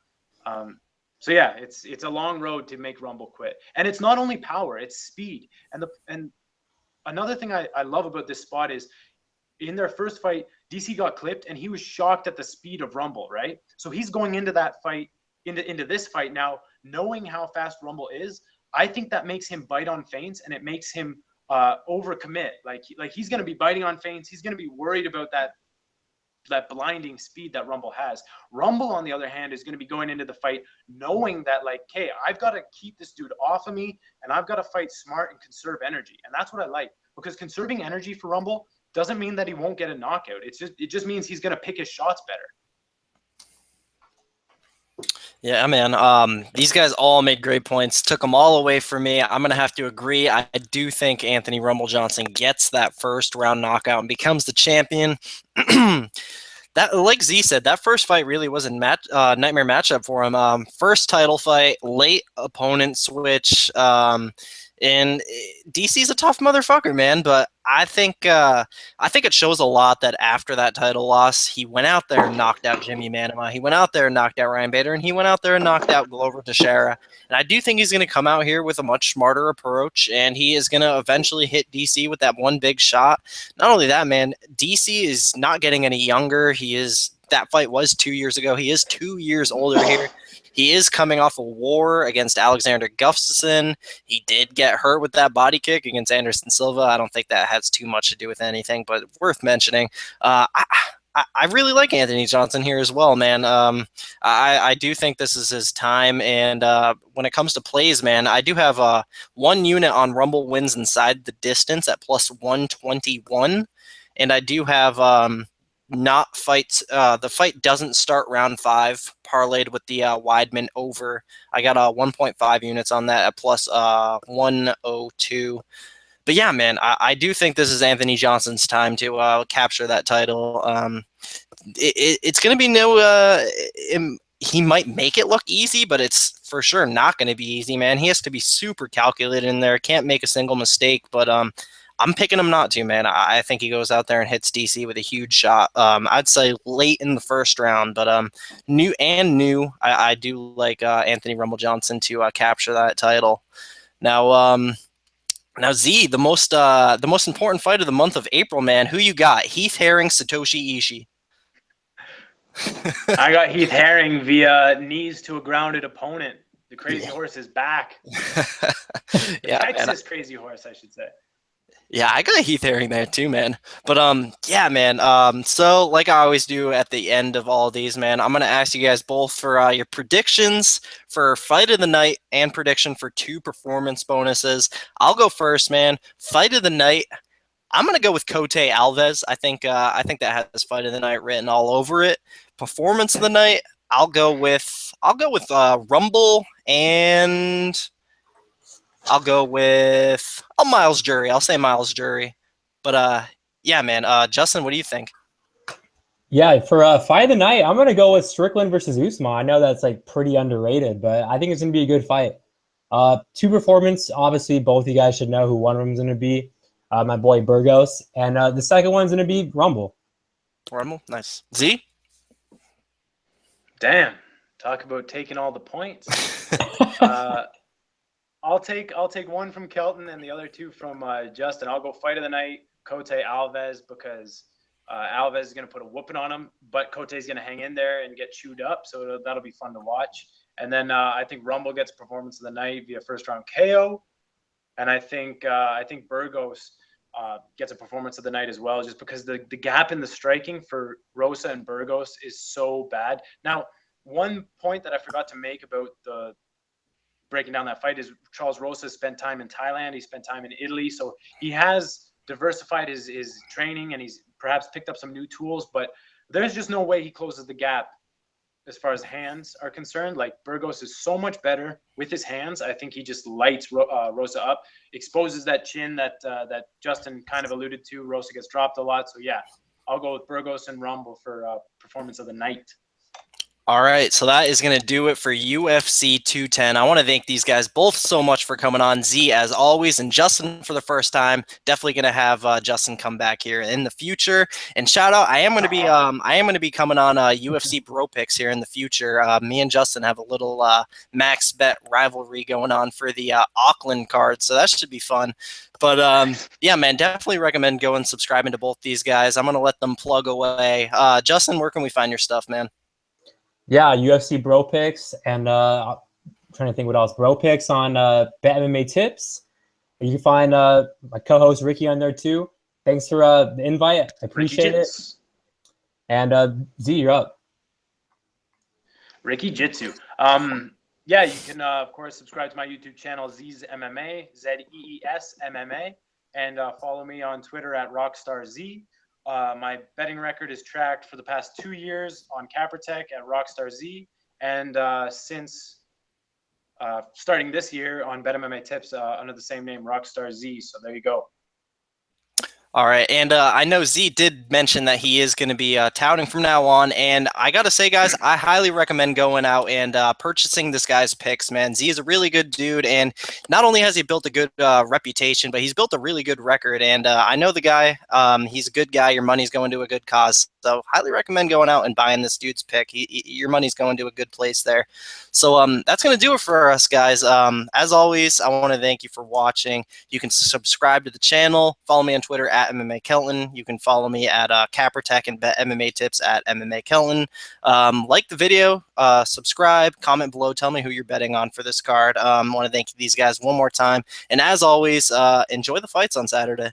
Speaker 3: So yeah, it's a long road to make Rumble quit. And it's not only power, it's speed. And another thing I love about this spot is in their first fight, DC got clipped and he was shocked at the speed of Rumble, right? So he's going into that fight, into this fight now, knowing how fast Rumble is. I think that makes him bite on feints and it makes him overcommit. Like he's going to be biting on feints. He's going to be worried about that blinding speed that Rumble has. Rumble, on the other hand, is going to be going into the fight knowing that, like, hey, I've got to keep this dude off of me and I've got to fight smart and conserve energy. And that's what I like, because conserving energy for Rumble doesn't mean that he won't get a knockout. It just means he's going to pick his shots better.
Speaker 1: Yeah, man. These guys all made great points. Took them all away from me. I'm going to have to agree. I do think Anthony Rumble Johnson gets that first round knockout and becomes the champion. That, like Z said, that first fight really was a nightmare matchup for him. First title fight, late opponent switch. And DC's a tough motherfucker, man. But I think it shows a lot that after that title loss, he went out there and knocked out Jimmy Manama. He went out there and knocked out Ryan Bader, and he went out there and knocked out Glover Teixeira. And I do think he's going to come out here with a much smarter approach, and he is going to eventually hit DC with that one big shot. Not only that, man, DC is not getting any younger. That fight was 2 years ago. He is 2 years older here. He is coming off a war against Alexander Gustafsson. He did get hurt with that body kick against Anderson Silva. I don't think that has too much to do with anything, but worth mentioning. I really like Anthony Johnson here as well, man. I do think this is his time. And when it comes to plays, man, I do have one unit on Rumble wins inside the distance at plus 121. And I do have not fights. The fight doesn't start round 5, parlayed with the Weidman over. I got 1.5 units on that at plus 102. But yeah, man, I do think this is Anthony Johnson's time to capture that title. It's going to be he might make it look easy, but it's for sure not going to be easy, man. He has to be super calculated in there. Can't make a single mistake, but I'm picking him not to, man. I think he goes out there and hits DC with a huge shot. I'd say late in the first round, but I do like Anthony Rumble Johnson to capture that title. Now Z, the most important fight of the month of April, man. Who you got? Heath Herring, Satoshi Ishii.
Speaker 3: I got Heath Herring via knees to a grounded opponent. The crazy horse is back. Texas crazy horse, I should say.
Speaker 1: Yeah, I got Heath Herring there too, man. But yeah, man. So like I always do at the end of all these, man, I'm gonna ask you guys both for your predictions for fight of the night and prediction for 2 performance bonuses. I'll go first, man. Fight of the night. I'm gonna go with Cote Alves. I think that has fight of the night written all over it. Performance of the night. I'll go with Rumble and I'll go with Miles Jury. I'll say Miles Jury. But yeah, man. Justin, what do you think?
Speaker 2: Yeah, for fight of the night, I'm gonna go with Strickland versus Usman. I know that's like pretty underrated, but I think it's gonna be a good fight. Two performance, obviously, both you guys should know who one of them is gonna be. My boy Burgos, and the second one's gonna be Rumble.
Speaker 1: Rumble, nice. Z.
Speaker 3: Damn, talk about taking all the points. I'll take one from Kelton and the other two from Justin. I'll go fight of the night, Cote Alves, because Alves is going to put a whooping on him, but Cote is going to hang in there and get chewed up, so that'll be fun to watch. And then I think Rumble gets performance of the night via first round KO, and I think Burgos gets a performance of the night as well, just because the gap in the striking for Rosa and Burgos is so bad. Now, one point that I forgot to make about the breaking down that fight is Charles Rosa spent time in Thailand, he spent time in Italy, so he has diversified his training, and he's perhaps picked up some new tools, but there's just no way he closes the gap as far as hands are concerned. Like, Burgos is so much better with his hands. I think he just lights Rosa up, exposes that chin that Justin kind of alluded to. Rosa gets dropped a lot. So yeah, I'll go with Burgos and Rumble for performance of the night.
Speaker 1: All right, so that is going to do it for UFC 210. I want to thank these guys both so much for coming on. Z, as always, and Justin for the first time. Definitely going to have Justin come back here in the future. And shout out, I am going to be coming on UFC Bro Picks here in the future. Me and Justin have a little max bet rivalry going on for the Auckland card, so that should be fun. But yeah, man, definitely recommend going subscribing to both these guys. I'm going to let them plug away. Justin, where can we find your stuff, man?
Speaker 2: Yeah, UFC Bro Picks, and I'm trying to think what else. Bro Picks on Bet MMA Tips. You can find my co-host Ricky on there too. Thanks for the invite. I appreciate it. And Z, you're up.
Speaker 3: Ricky Jitsu. Yeah, you can of course subscribe to my YouTube channel Z's MMA, ZEES MMA, and follow me on Twitter at RockstarZ. My betting record is tracked for the past 2 years on CapperTech at RockstarZ, and since starting this year on Bet MMA Tips under the same name, RockstarZ. So there you go.
Speaker 1: All right, and I know Z did mention that he is going to be touting from now on, and I got to say, guys, I highly recommend going out and purchasing this guy's picks, man. Z is a really good dude, and not only has he built a good reputation, but he's built a really good record, and I know the guy. He's a good guy. Your money's going to a good cause, so highly recommend going out and buying this dude's pick. Your money's going to a good place there. So that's going to do it for us, guys. As always, I want to thank you for watching. You can subscribe to the channel, follow me on Twitter at MMA Kelton. You can follow me at CapperTech and Bet MMA Tips at MMA Kelton. Like the video, subscribe, comment below, tell me who you're betting on for this card. I want to thank these guys one more time. And as always, enjoy the fights on Saturday.